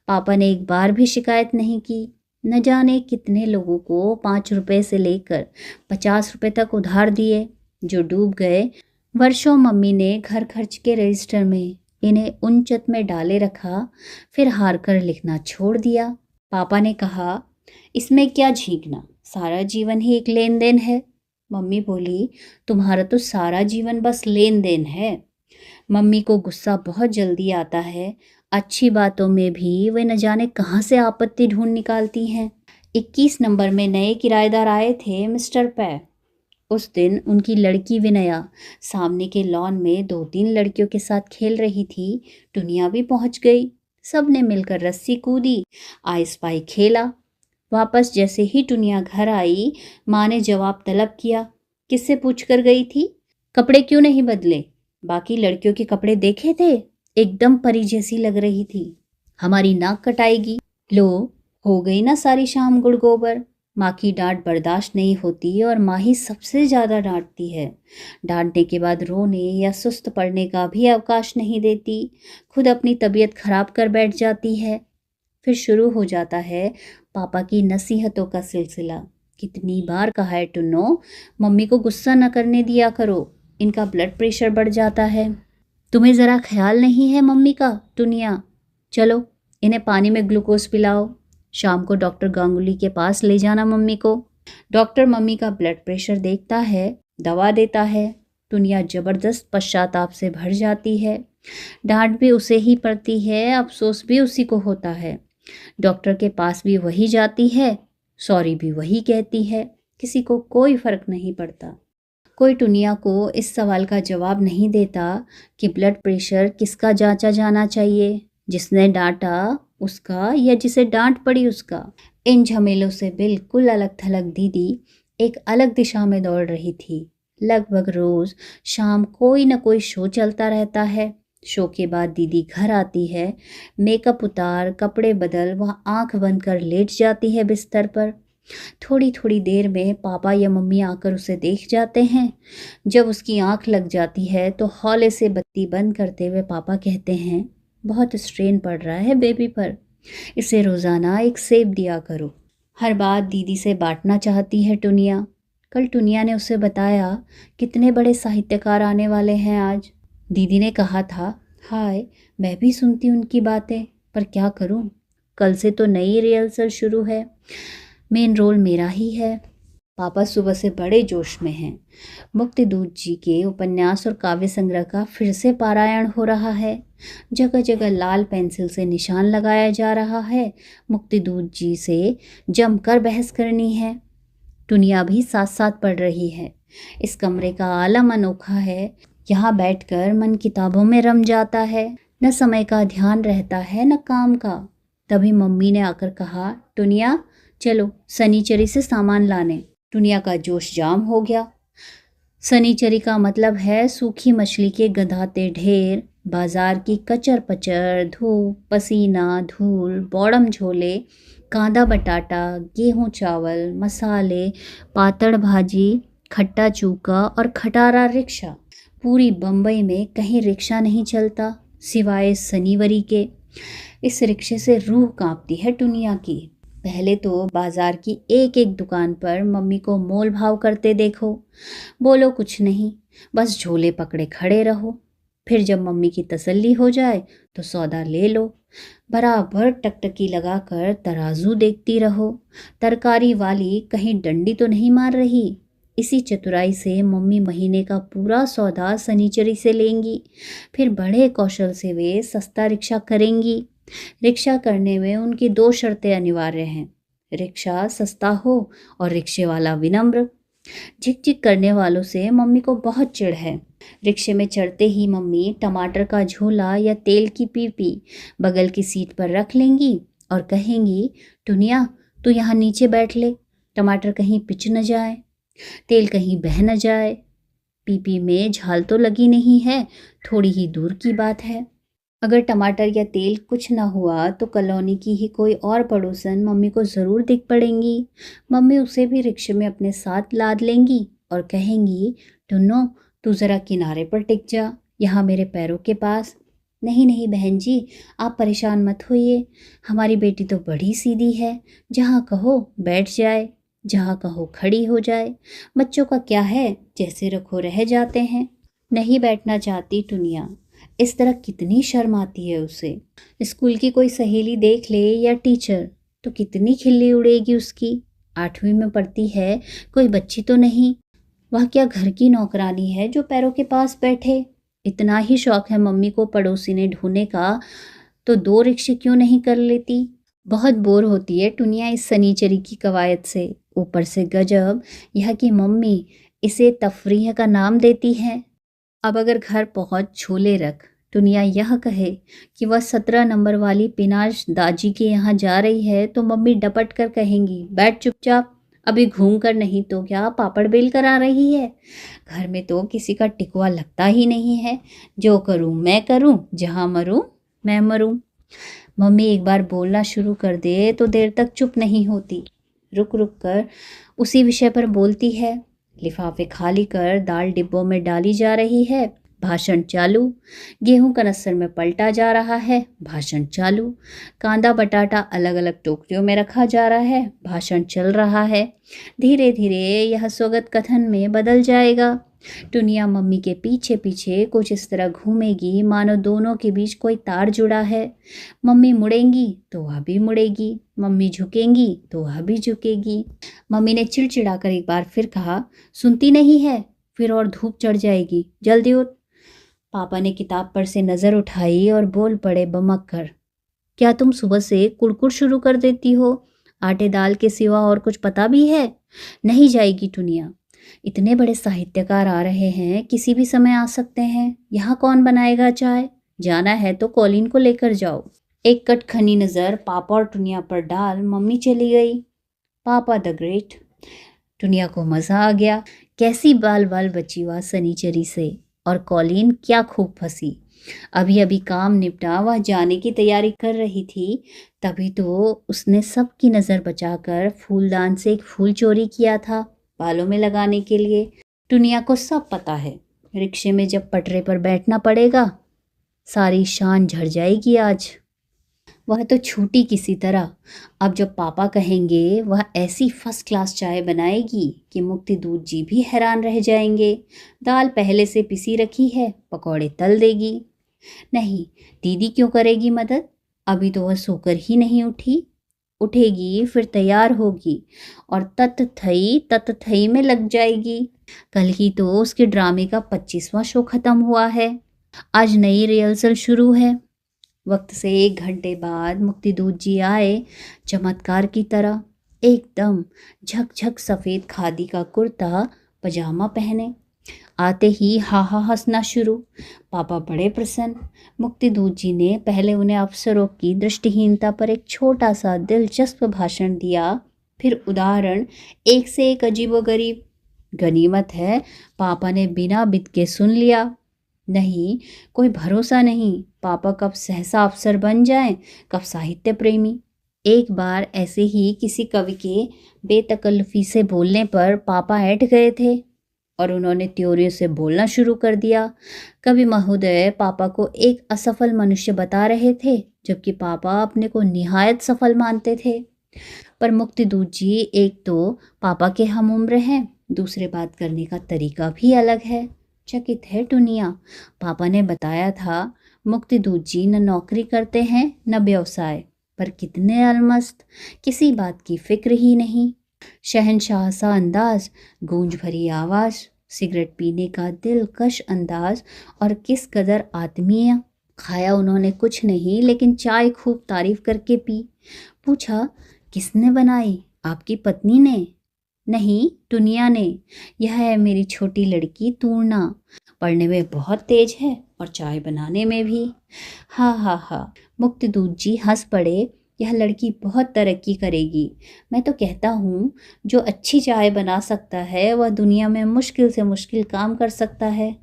पापा ने एक बार भी शिकायत नहीं की। न जाने कितने लोगों को 5 रुपए से लेकर 50 रुपए तक उधार दिए, जो डूब गए। वर्षों मम्मी ने घर खर्च के रजिस्टर में इन्हें उन चत में डाले रखा, फिर हार कर लिखना छोड़ दिया। पापा ने कहा, इसमें क्या झींकना, सारा जीवन ही एक लेन देन है। मम्मी बोली, तुम्हारा तो सारा जीवन बस लेन देन है। मम्मी को गुस्सा बहुत जल्दी आता है, अच्छी बातों में भी वे न जाने कहाँ से आपत्ति ढूंढ निकालती हैं। 21 नंबर में नए किराएदार आए थे, मिस्टर पै। उस दिन उनकी लड़की विनया सामने के लॉन में 2-3 लड़कियों के साथ खेल रही थी। टुनिया भी पहुंच गई। सबने मिलकर रस्सी कूदी, आइस पाई खेला। वापस जैसे ही टुनिया घर आई, माँ ने जवाब तलब किया, किससे पूछ कर गई थी? कपड़े क्यों नहीं बदले? बाकी लड़कियों के कपड़े देखे थे, एकदम परी जैसी लग रही थी। हमारी नाक कटाएगी। लो, हो गई ना सारी शाम गुड़ गोबर। माँ की डांट बर्दाश्त नहीं होती और माँ ही सबसे ज़्यादा डांटती है। डांटने के बाद रोने या सुस्त पड़ने का भी अवकाश नहीं देती, खुद अपनी तबीयत खराब कर बैठ जाती है। फिर शुरू हो जाता है पापा की नसीहतों का सिलसिला। कितनी बार कहा है टुन्नो, मम्मी को गुस्सा न करने दिया करो, इनका ब्लड प्रेशर बढ़ जाता है। तुम्हें ज़रा ख्याल नहीं है मम्मी का? टुनिया, चलो इन्हें पानी में ग्लूकोज पिलाओ, शाम को डॉक्टर गांगुली के पास ले जाना मम्मी को। डॉक्टर मम्मी का ब्लड प्रेशर देखता है, दवा देता है। टुनिया जबरदस्त पश्चाताप से भर जाती है। डांट भी उसे ही पड़ती है, अफसोस भी उसी को होता है। डॉक्टर के पास भी वही जाती है, सॉरी भी वही कहती है। किसी को कोई फर्क नहीं पड़ता। कोई टुनिया को इस सवाल का जवाब नहीं देता कि ब्लड प्रेशर किसका जांचा जाना चाहिए, जिसने डांटा उसका या जिसे डांट पड़ी उसका। इन झमेलों से बिल्कुल अलग थलग दीदी एक अलग दिशा में दौड़ रही थी। लगभग रोज शाम कोई न कोई शो चलता रहता है। शो के बाद दीदी घर आती है, मेकअप उतार, कपड़े बदल, वह आंख बंद कर लेट जाती है बिस्तर पर। थोड़ी थोड़ी देर में पापा या मम्मी आकर उसे देख जाते हैं। जब उसकी आंख लग जाती है तो हौले से बत्ती बंद करते हुए पापा कहते हैं, बहुत स्ट्रेन पड़ रहा है बेबी पर, इसे रोज़ाना एक सेब दिया करो। हर बात दीदी से बांटना चाहती है टुनिया। कल टुनिया ने उसे बताया कितने बड़े साहित्यकार आने वाले हैं आज। दीदी ने कहा था, हाय मैं भी सुनती उनकी बातें, पर क्या करूं, कल से तो नई रिहर्सल शुरू है, मेन रोल मेरा ही है। पापा सुबह से बड़े जोश में हैं। मुक्तिदूत जी के उपन्यास और काव्य संग्रह का फिर से पारायण हो रहा है। जगह जगह लाल पेंसिल से निशान लगाया जा रहा है। मुक्तिदूत जी से जमकर बहस करनी है। टुनिया भी साथ साथ पढ़ रही है। इस कमरे का आलम अनोखा है। यहाँ बैठकर मन किताबों में रम जाता है। न समय का ध्यान रहता है न काम का। तभी मम्मी ने आकर कहा, टुनिया चलो सनीचरी से सामान लाने। टुनिया का जोश जाम हो गया। सनीचरी का मतलब है सूखी मछली के गंधाते ढेर, बाजार की कचर पचर, धूप, पसीना, धूल, बौड़म झोले, कांदा बटाटा, गेहूं चावल, मसाले, पातड़ भाजी, खट्टा चूका और खटारा रिक्शा। पूरी बम्बई में कहीं रिक्शा नहीं चलता सिवाय शनिवारी के। इस रिक्शे से रूह कांपती है टुनिया की। पहले तो बाजार की एक एक दुकान पर मम्मी को मोल भाव करते देखो, बोलो कुछ नहीं, बस झोले पकड़े खड़े रहो। फिर जब मम्मी की तसल्ली हो जाए तो सौदा ले लो। बराबर टकटकी लगाकर तराजू देखती रहो, तरकारी वाली कहीं डंडी तो नहीं मार रही। इसी चतुराई से मम्मी महीने का पूरा सौदा सनीचरी से लेंगी। फिर बड़े कौशल से वे सस्ता रिक्शा करेंगी। रिक्शा करने में उनकी 2 शर्तें अनिवार्य हैं, रिक्शा सस्ता हो और रिक्शे वाला विनम्र। झिक-झिक करने वालों से मम्मी को बहुत चिढ़ है। रिक्शे में चढ़ते ही मम्मी टमाटर का झोला या तेल की पीपी बगल की सीट पर रख लेंगी और कहेंगी, टुनिया तू यहाँ नीचे बैठ ले, टमाटर कहीं पिच न जाए, तेल कहीं बह न जाए। पीपी में झाल तो लगी नहीं है, थोड़ी ही दूर की बात है। अगर टमाटर या तेल कुछ ना हुआ तो कॉलोनी की ही कोई और पड़ोसन मम्मी को ज़रूर दिख पड़ेंगी। मम्मी उसे भी रिक्शे में अपने साथ लाद लेंगी और कहेंगी, टुन्नो तू ज़रा किनारे पर टिक जा, यहाँ मेरे पैरों के पास। नहीं नहीं बहन जी, आप परेशान मत होइए, हमारी बेटी तो बड़ी सीधी है, जहाँ कहो बैठ जाए, जहाँ कहो खड़ी हो जाए। बच्चों का क्या है, जैसे रखो रह जाते हैं। नहीं बैठना चाहती टुनिया, इस तरह कितनी शर्म आती है उसे। स्कूल की कोई सहेली देख ले या टीचर तो कितनी खिल्ली उड़ेगी उसकी। 8वीं में पढ़ती है, कोई बच्ची तो नहीं। वह क्या घर की नौकरानी है जो पैरों के पास बैठे। इतना ही शौक है मम्मी को पड़ोसी ने ढूंढने का तो 2 रिक्शे क्यों नहीं कर लेती। बहुत बोर होती है टुनिया इस सनीचरी की कवायद से। ऊपर से गजब यह कि मम्मी इसे तफरीह का नाम देती है। अब अगर घर पहुंच छोले रख टुनिया यह कहे कि वह 17 नंबर वाली पिनाश दाजी के यहाँ जा रही है तो मम्मी डपट कर कहेंगी, बैठ चुपचाप, अभी घूम कर नहीं तो क्या पापड़ बेल कर आ रही है। घर में तो किसी का टिकवा लगता ही नहीं है। जो करूं मैं करूं, जहां मरूं मैं मरूं। मम्मी एक बार बोलना शुरू कर दे तो देर तक चुप नहीं होती। रुक रुक कर उसी विषय पर बोलती है। लिफाफे खाली कर दाल डिब्बों में डाली जा रही है, भाषण चालू। गेहूं कनस्तर में पलटा जा रहा है, भाषण चालू। कांदा बटाटा अलग अलग टोकरियों में रखा जा रहा है, भाषण चल रहा है। धीरे धीरे यह स्वगत कथन में बदल जाएगा। टुनिया मम्मी के पीछे पीछे कुछ इस तरह घूमेगी मानो दोनों के बीच कोई तार जुड़ा है। मम्मी मुड़ेंगी तो वह भी मुड़ेगी, मम्मी झुकेंगी तो वह भी झुकेगी। मम्मी ने चिड़चिड़ाकर एक बार फिर कहा, सुनती नहीं है, फिर और धूप चढ़ जाएगी, जल्दी उठ। पापा ने किताब पर से नज़र उठाई और बोल पड़े बमक कर, क्या तुम सुबह से कुड़कुड़ शुरू कर देती हो? आटे दाल के सिवा और कुछ पता भी है? नहीं जाएगी टुनिया, इतने बड़े साहित्यकार आ रहे हैं, किसी भी समय आ सकते हैं। यहाँ कौन बनाएगा चाय? जाना है तो कॉलिन को लेकर जाओ। एक कटखनी नज़र पापा और टुनिया पर डाल मम्मी चली गई। पापा द ग्रेट। टुनिया को मज़ा आ गया। कैसी बाल बाल बची वह सनीचरी से। और कॉलिन क्या खूब फंसी। अभी अभी काम निपटा वह जाने की तैयारी कर रही थी, तभी तो उसने सबकी नज़र बचाकर फूलदान से एक फूल चोरी किया था बालों में लगाने के लिए। टुनिया को सब पता है। रिक्शे में जब पटरे पर बैठना पड़ेगा सारी शान झड़ जाएगी आज। वह तो छूटी किसी तरह। अब जब पापा कहेंगे वह ऐसी फर्स्ट क्लास चाय बनाएगी कि मुक्ति दूध जी भी हैरान रह जाएंगे। दाल पहले से पिसी रखी है, पकौड़े तल देगी। नहीं, दीदी क्यों करेगी मदद? अभी तो वह सोकर ही नहीं उठी। उठेगी फिर तैयार होगी और तत थई में लग जाएगी। कल ही तो उसके ड्रामे का 25वां शो खत्म हुआ है। आज नई रिहर्सल शुरू है। वक्त से 1 घंटे बाद मुक्ति दूध जी आए, चमत्कार की तरह, एकदम झकझक सफ़ेद खादी का कुर्ता पजामा पहने। आते ही हा हा हंसना शुरू। पापा बड़े प्रसन्न। मुक्ति दूध जी ने पहले उन्हें अफसरों की दृष्टिहीनता पर एक छोटा सा दिलचस्प भाषण दिया, फिर उदाहरण एक से एक अजीबोगरीब। गनीमत है पापा ने बिना बिद के सुन लिया। नहीं, कोई भरोसा नहीं, पापा कब सहसा अफसर बन जाएं, कब साहित्य प्रेमी। एक बार ऐसे ही किसी कवि के बेतकल्लुफी से बोलने पर पापा ऐठ गए थे और उन्होंने त्योरियों से बोलना शुरू कर दिया। कवि महोदय पापा को एक असफल मनुष्य बता रहे थे, जबकि पापा अपने को निहायत सफल मानते थे। पर मुक्ति दूध जी एक तो पापा के हम उम्र हैं, दूसरे बात करने का तरीका भी अलग है। चकित है टुनिया। पापा ने बताया था मुक्ति दूध जी न नौकरी करते हैं न व्यवसाय, पर कितने अलमस्त, किसी बात की फिक्र ही नहीं। शहनशाह सा अंदाज, गूंज भरी आवाज़, सिगरेट पीने का दिलकश अंदाज और किस कदर आत्मीय। खाया उन्होंने कुछ नहीं, लेकिन चाय खूब तारीफ करके पी। पूछा, किसने बनाई? आपकी पत्नी ने? नहीं, टुनिया ने। यह है मेरी छोटी लड़की तूर्णा, पढ़ने में बहुत तेज है और चाय बनाने में भी। हा हा हा। मुक्ति दूध जी हंस पड़े। यह लड़की बहुत तरक्की करेगी। मैं तो कहता हूँ जो अच्छी चाय बना सकता है वह दुनिया में मुश्किल से मुश्किल काम कर सकता है।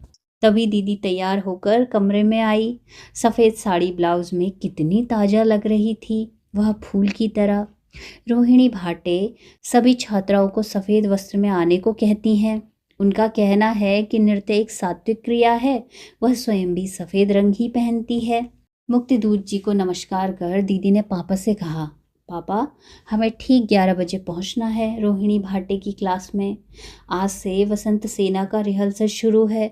तभी दीदी तैयार होकर कमरे में आई। सफ़ेद साड़ी ब्लाउज में कितनी ताज़ा लग रही थी, वह फूल की तरह। रोहिणी भाटे सभी छात्राओं को सफ़ेद वस्त्र में आने को कहती हैं। उनका कहना है कि नृत्य एक सात्विक क्रिया है, वह स्वयं भी सफ़ेद रंग ही पहनती है। मुक्ति दूध जी को नमस्कार कर दीदी ने पापा से कहा, पापा हमें ठीक 11 बजे पहुंचना है रोहिणी भाटे की क्लास में। आज से वसंत सेना का रिहर्सल शुरू है।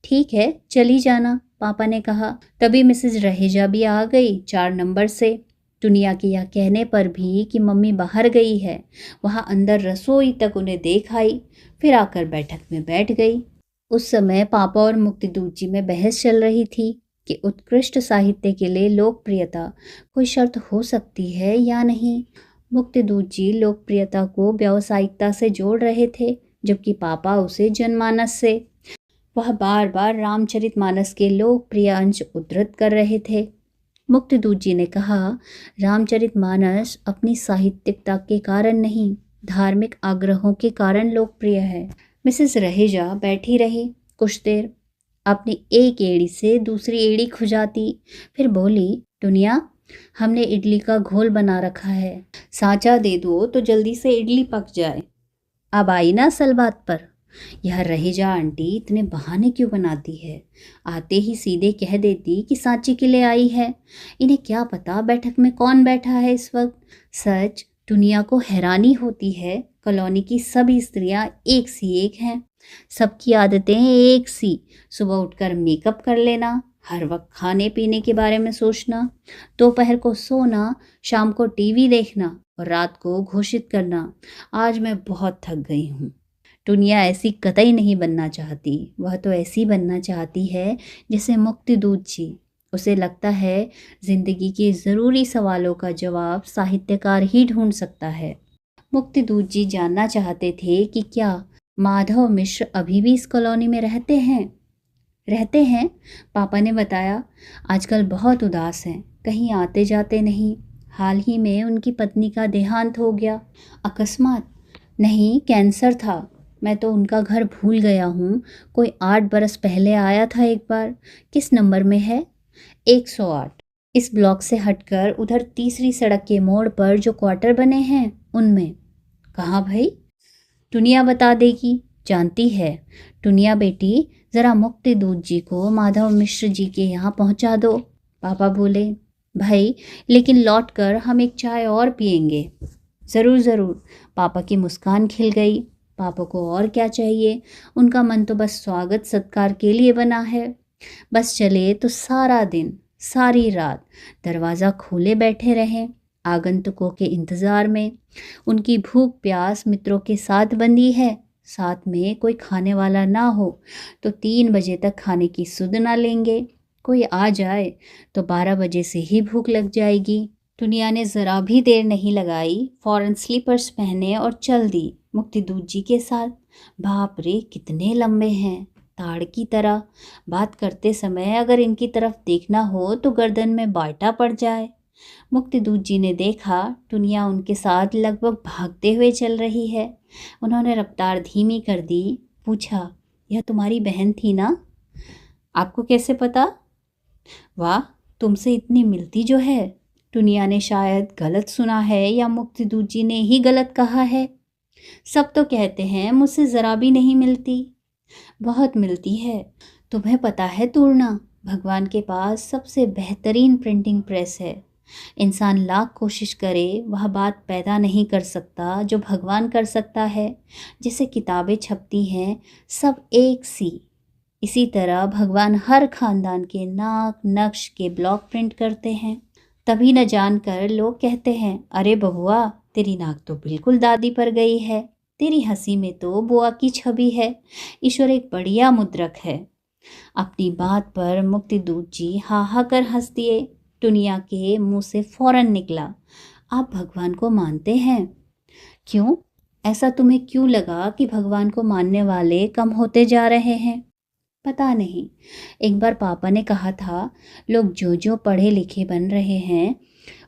ठीक है, चली जाना, पापा ने कहा। तभी मिसेज रहेजा भी आ गई 4 नंबर से। दुनिया के यह कहने पर भी कि मम्मी बाहर गई है, वहाँ अंदर रसोई तक उन्हें देख आई, फिर आकर बैठक में बैठ गई। उस समय पापा और मुक्तिदूत जी में बहस चल रही थी कि उत्कृष्ट साहित्य के लिए लोकप्रियता कोई शर्त हो सकती है या नहीं। मुक्तिदूत जी लोकप्रियता को व्यावसायिकता से जोड़ रहे थे, जबकि पापा उसे जनमानस से। वह बार बार रामचरितमानस के लोकप्रिय अंश उद्धृत कर रहे थे। मुक्तिदूत जी ने कहा, रामचरितमानस अपनी साहित्यिकता के कारण नहीं, धार्मिक आग्रहों के कारण लोकप्रिय है। मिसेस रहेजा बैठी रही कुछ देर, अपनी एक एड़ी से दूसरी एड़ी खुजाती, फिर बोली, दुनिया, हमने इडली का घोल बना रखा है, सांचा दे दो तो जल्दी से इडली पक जाए। अब आई ना असल बात पर। यह रहेजा आंटी इतने बहाने क्यों बनाती है? आते ही सीधे कह देती कि सांची के लिए आई है। इन्हें क्या पता बैठक में कौन बैठा है इस वक्त। सच, दुनिया को हैरानी होती है, कॉलोनी की सभी स्त्रियां एक सी एक हैं, सबकी आदतें एक सी। सुबह उठकर मेकअप कर लेना, हर वक्त खाने पीने के बारे में सोचना, दोपहर को सोना, शाम को टीवी देखना और रात को घोषित करना, आज मैं बहुत थक गई हूँ। दुनिया ऐसी कतई नहीं बनना चाहती, वह तो ऐसी बनना चाहती है जैसे मुक्तिदूत जी। उसे लगता है जिंदगी के ज़रूरी सवालों का जवाब साहित्यकार ही ढूंढ सकता है। मुक्तिदूत जी जानना चाहते थे कि क्या माधव मिश्र अभी भी इस कॉलोनी में रहते हैं। पापा ने बताया, आजकल बहुत उदास हैं, कहीं आते जाते नहीं। हाल ही में उनकी पत्नी का देहांत हो गया। अकस्मात? नहीं, कैंसर था। मैं तो उनका घर भूल गया हूँ। कोई 8 बरस पहले आया था एक बार। किस नंबर में है? 108। इस ब्लॉक से हटकर उधर तीसरी सड़क के मोड़ पर जो क्वार्टर बने हैं उनमें। कहाँ भाई? दुनिया बता देगी, जानती है। दुनिया बेटी, ज़रा मुक्तिदूत जी को माधव मिश्र जी के यहाँ पहुँचा दो। पापा बोले, भाई, लेकिन लौट कर हम एक चाय और पियेंगे। ज़रूर ज़रूर। पापा की मुस्कान खिल गई। पापा को और क्या चाहिए, उनका मन तो बस स्वागत सत्कार के लिए बना है। बस चले तो सारा दिन सारी रात दरवाज़ा खोले बैठे रहें, आगंतुकों के इंतज़ार में। उनकी भूख प्यास मित्रों के साथ बंधी है, साथ में कोई खाने वाला ना हो तो 3 बजे तक खाने की सुध ना लेंगे। कोई आ जाए तो 12 बजे से ही भूख लग जाएगी। दुनिया ने ज़रा भी देर नहीं लगाई, फौरन स्लीपर्स पहने और चल दी मुक्तिदूत जी के साथ। बाप रे, कितने लंबे हैं, ताड़ की तरह। बात करते समय अगर इनकी तरफ देखना हो तो गर्दन में बाटा पड़ जाए। मुक्तिदूत जी ने देखा दुनिया उनके साथ लगभग भागते हुए चल रही है। उन्होंने रफ्तार धीमी कर दी, पूछा, यह तुम्हारी बहन थी ना? आपको कैसे पता? वाह, तुमसे इतनी मिलती जो है। दुनिया ने शायद गलत सुना है या मुक्तिदूत जी ने ही गलत कहा है। सब तो कहते हैं मुझसे ज़रा भी नहीं मिलती। बहुत मिलती है। तुम्हें पता है तूर्णा, भगवान के पास सबसे बेहतरीन प्रिंटिंग प्रेस है। इंसान लाख कोशिश करे वह बात पैदा नहीं कर सकता जो भगवान कर सकता है। जैसे किताबें छपती हैं सब एक सी, इसी तरह भगवान हर खानदान के नाक नक्श के ब्लॉक प्रिंट करते हैं। तभी न जानकर लोग कहते हैं, अरे बहुआ, तेरी नाक तो बिल्कुल दादी पर गई है, तेरी हंसी में तो बुआ की छवि है। ईश्वर एक बढ़िया मुद्रक है। अपनी बात पर मुक्तिदूत जी हा हा कर हंस दिए। दुनिया के मुंह से फौरन निकला, आप भगवान को मानते हैं? क्यों? ऐसा तुम्हें क्यों लगा कि भगवान को मानने वाले कम होते जा रहे हैं? पता नहीं। एक बार पापा ने कहा था, लोग जो जो पढ़े लिखे बन रहे हैं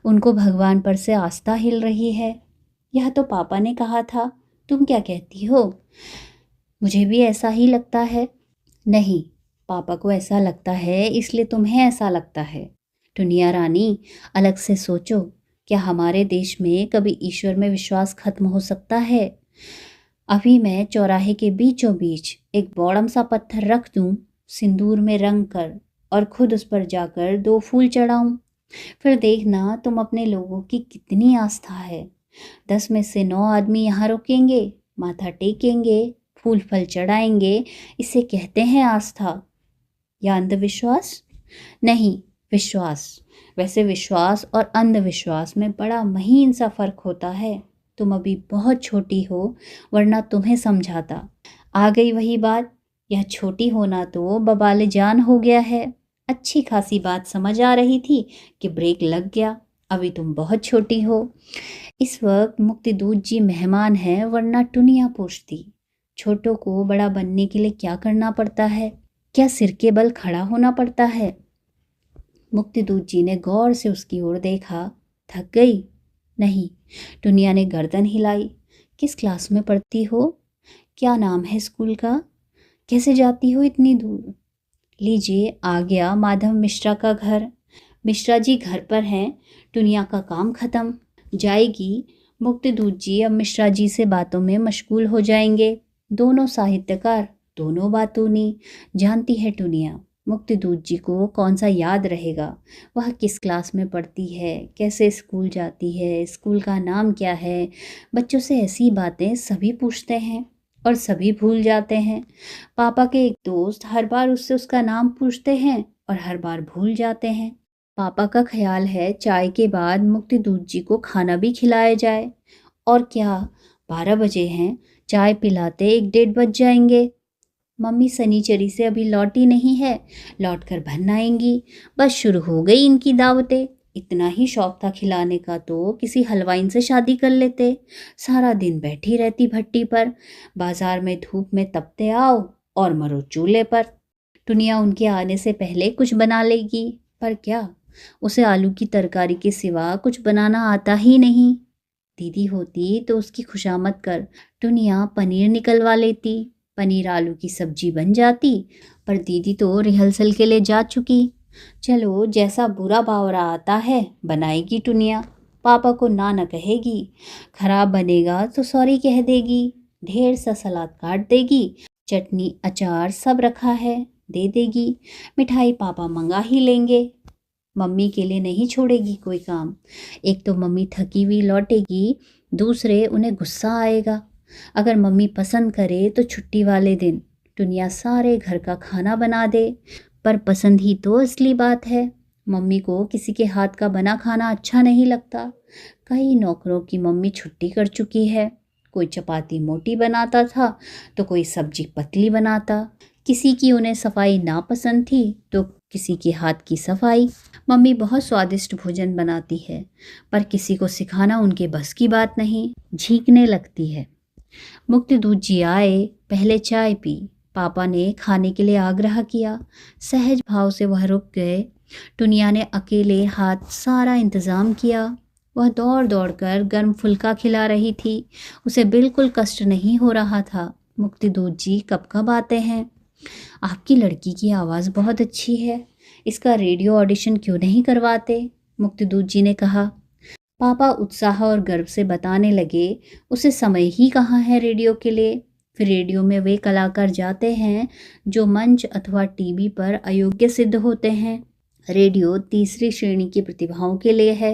उनको भगवान पर से आस्था हिल रही है। यह तो पापा ने कहा था, तुम क्या कहती हो? मुझे भी ऐसा ही लगता है। नहीं, पापा को ऐसा लगता है इसलिए तुम्हें ऐसा लगता है। दुनिया रानी, अलग से सोचो, क्या हमारे देश में कभी ईश्वर में विश्वास खत्म हो सकता है? अभी मैं चौराहे के बीचों बीच एक बौड़म सा पत्थर रख दूं, सिंदूर में रंग कर, और खुद उस पर जाकर 2 फूल चढ़ाऊं, फिर देखना तुम अपने लोगों की कितनी आस्था है। 10 में से 9 आदमी यहाँ रुकेंगे, माथा टेकेंगे, फूल फल चढ़ाएंगे। इसे कहते हैं आस्था। या अंधविश्वास? नहीं, विश्वास। वैसे विश्वास और अंधविश्वास में बड़ा महीन सा फर्क होता है। तुम अभी बहुत छोटी हो, वरना तुम्हें समझाता। आ गई वही बात, यह छोटी होना तो बबाले जान हो गया है। अच्छी खासी बात समझ आ रही थी कि ब्रेक लग गया। अभी तुम बहुत छोटी हो। इस वक्त मुक्तिदूत जी मेहमान हैं, वरना टुनिया पूछती, छोटों को बड़ा बनने के लिए क्या करना पड़ता है? क्या सिर के बल खड़ा होना पड़ता है? मुक्तिदूत जी ने गौर से उसकी ओर देखा। थक गई? नहीं। टुनिया ने गर्दन हिलाई। किस क्लास में पढ़ती हो? क्या नाम है स्कूल का? कैसे जाती हो इतनी दूर? लीजिए, आ गया माधव मिश्रा का घर। मिश्रा जी घर पर हैं। टुनिया का काम खत्म। जाएगी। मुक्तिदूत जी अब मिश्रा जी से बातों में मशगूल हो जाएंगे। दोनों साहित्यकार, दोनों बातूनी। जानती है टुनिया, मुक्तिदूत जी को कौन सा याद रहेगा? वह किस क्लास में पढ़ती है, कैसे स्कूल जाती है, स्कूल का नाम क्या है? बच्चों से ऐसी बातें सभी पूछते हैं और सभी भूल जाते हैं। पापा के एक दोस्त हर बार उससे उसका नाम पूछते हैं और हर बार भूल जाते हैं। पापा का ख्याल है चाय के बाद मुक्तिदूत जी को खाना भी खिलाया जाए। और क्या, 12 बजे हैं, चाय पिलाते 1 डेढ़ बज जाएंगे। मम्मी सनीचरी से अभी लौटी नहीं है, लौट कर भन आएंगी। बस शुरू हो गई इनकी दावतें। इतना ही शौक था खिलाने का तो किसी हलवाइन से शादी कर लेते। सारा दिन बैठी रहती भट्टी पर, बाजार में धूप में तपते आओ और मरो चूल्हे पर। टुनिया उनके आने से पहले कुछ बना लेगी, पर क्या, उसे आलू की तरकारी के सिवा कुछ बनाना आता ही नहीं। दीदी होती तो उसकी खुशामद कर टुनिया पनीर निकलवा लेती, पनीर आलू की सब्जी बन जाती। पर दीदी तो रिहर्सल के लिए जा चुकी। चलो, जैसा बुरा बावरा आता है बनाएगी टुनिया। पापा को ना न कहेगी। खराब बनेगा तो सॉरी कह देगी। ढेर सा सलाद काट देगी। चटनी अचार सब रखा है, दे देगी। मिठाई पापा मंगा ही लेंगे। मम्मी के लिए नहीं छोड़ेगी कोई काम। एक तो मम्मी थकी हुई लौटेगी, दूसरे उन्हें गुस्सा आएगा। अगर मम्मी पसंद करे तो छुट्टी वाले दिन टुनिया सारे घर का खाना बना दे। पर पसंद ही तो असली बात है। मम्मी को किसी के हाथ का बना खाना अच्छा नहीं लगता। कई नौकरों की मम्मी छुट्टी कर चुकी है। कोई चपाती मोटी बनाता था तो कोई सब्जी पतली बनाता। किसी की उन्हें सफाई नापसंद थी तो किसी के हाथ की सफाई। मम्मी बहुत स्वादिष्ट भोजन बनाती है, पर किसी को सिखाना उनके बस की बात नहीं, झींकने लगती है। मुक्तिदूत जी आए, पहले चाय पी। पापा ने खाने के लिए आग्रह किया। सहज भाव से वह रुक गए। टुनिया ने अकेले हाथ सारा इंतज़ाम किया। वह दौड़ दौड़ कर गर्म फुल्का खिला रही थी। उसे बिल्कुल कष्ट नहीं हो रहा था। मुक्तिदूत जी कब कब आते हैं? आपकी लड़की की आवाज़ बहुत अच्छी है, इसका रेडियो ऑडिशन क्यों नहीं करवाते? मुक्तिदूत जी ने कहा। पापा उत्साह और गर्व से बताने लगे, उसे समय ही कहाँ है रेडियो के लिए। फिर रेडियो में वे कलाकार जाते हैं जो मंच अथवा टीवी पर अयोग्य सिद्ध होते हैं। रेडियो तीसरी श्रेणी की प्रतिभाओं के लिए है।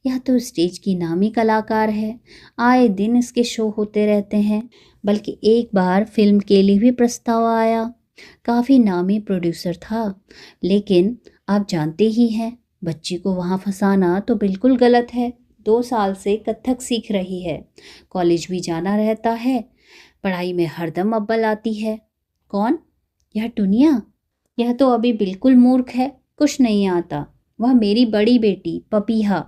यह तो स्टेज की नामी कलाकार है। आए दिन इसके शो होते रहते हैं। बल्कि एक बार फिल्म के लिए भी प्रस्ताव आया। काफ़ी नामी प्रोड्यूसर था, लेकिन आप जानते ही हैं, बच्ची को वहाँ फंसाना तो बिल्कुल गलत है। 2 साल से कथक सीख रही है, कॉलेज भी जाना रहता है, पढ़ाई में हरदम अव्वल आती है। कौन? यह टुनिया। यह तो अभी बिल्कुल मूर्ख है, कुछ नहीं आता। वह मेरी बड़ी बेटी पपीहा।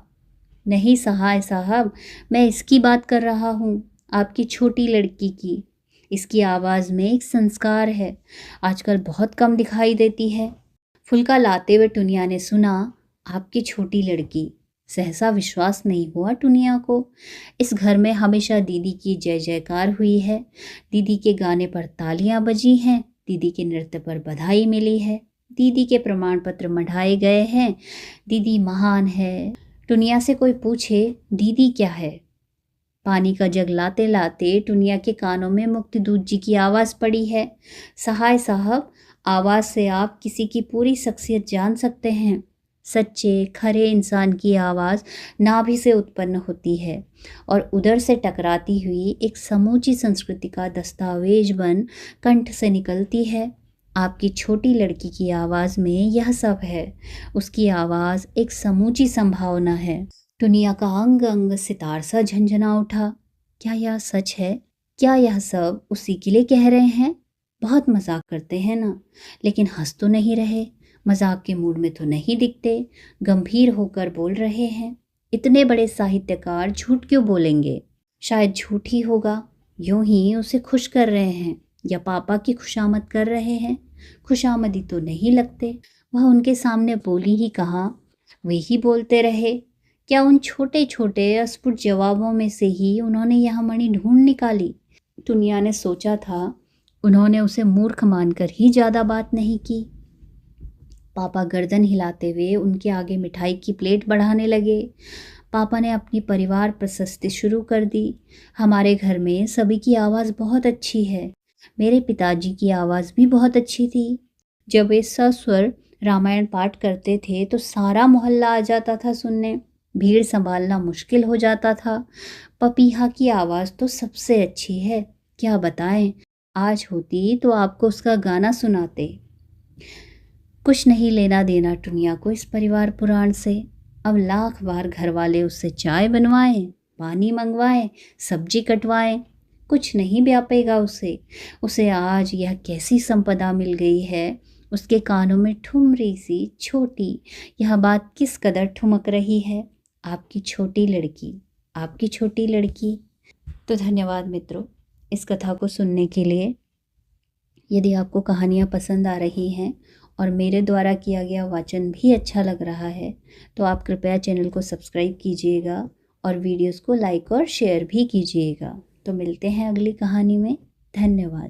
नहीं सहाय साहब, मैं इसकी बात कर रहा हूँ, आपकी छोटी लड़की की। इसकी आवाज़ में एक संस्कार है, आजकल बहुत कम दिखाई देती है। फुल्का लाते हुए टुनिया ने सुना, आपकी छोटी लड़की। सहसा विश्वास नहीं हुआ टुनिया को। इस घर में हमेशा दीदी की जय जयकार हुई है। दीदी के गाने पर तालियां बजी हैं, दीदी के नृत्य पर बधाई मिली है, दीदी के प्रमाण पत्र मढ़ाए गए हैं। दीदी महान है। टुनिया से कोई पूछे दीदी क्या है? पानी का जग लाते लाते टुनिया के कानों में मुक्तिदूत जी की आवाज़ पड़ी है। सहाय साहब, आवाज़ से आप किसी की पूरी शख्सियत जान सकते हैं। सच्चे खरे इंसान की आवाज़ नाभि से उत्पन्न होती है और उधर से टकराती हुई एक समूची संस्कृति का दस्तावेज बन कंठ से निकलती है। आपकी छोटी लड़की की आवाज़ में यह सब है। उसकी आवाज़ एक समूची संभावना है। दुनिया का अंग अंग सितार सा झंझना उठा। क्या यह सच है? क्या यह सब उसी के लिए कह रहे हैं? बहुत मजाक करते हैं ना, लेकिन हंस तो नहीं रहे, मजाक के मूड में तो नहीं दिखते, गंभीर होकर बोल रहे हैं। इतने बड़े साहित्यकार झूठ क्यों बोलेंगे? शायद झूठ ही होगा। यूं ही उसे खुश कर रहे हैं या पापा की खुशामद कर रहे हैं। खुशामदी तो नहीं लगते। वह उनके सामने बोली ही कहा, वे ही बोलते रहे। क्या उन छोटे छोटे अस्फुट जवाबों में से ही उन्होंने यह मणि ढूंढ निकाली? दुनिया ने सोचा था। उन्होंने उसे मूर्ख मानकर ही ज़्यादा बात नहीं की। पापा गर्दन हिलाते हुए उनके आगे मिठाई की प्लेट बढ़ाने लगे। पापा ने अपनी परिवार प्रशस्ति शुरू कर दी। हमारे घर में सभी की आवाज़ बहुत अच्छी है। मेरे पिताजी की आवाज़ भी बहुत अच्छी थी। जब वे सस्वर रामायण पाठ करते थे तो सारा मोहल्ला आ जाता था सुनने। भीड़ संभालना मुश्किल हो जाता था। पपीहा की आवाज़ तो सबसे अच्छी है। क्या बताएं, आज होती तो आपको उसका गाना सुनाते। कुछ नहीं लेना देना टुनिया को इस परिवार पुराण से। अब लाख बार घर वाले उससे चाय बनवाएं, पानी मंगवाएं, सब्जी कटवाएं, कुछ नहीं व्यापेगा उसे। उसे आज यह कैसी संपदा मिल गई है। उसके कानों में ठुमरी सी छोटी यह बात किस कदर ठुमक रही है, आपकी छोटी लड़की, आपकी छोटी लड़की। तो धन्यवाद मित्रों इस कथा को सुनने के लिए। यदि आपको कहानियाँ पसंद आ रही हैं और मेरे द्वारा किया गया वाचन भी अच्छा लग रहा है तो आप कृपया चैनल को सब्सक्राइब कीजिएगा और वीडियोस को लाइक और शेयर भी कीजिएगा। तो मिलते हैं अगली कहानी में। धन्यवाद।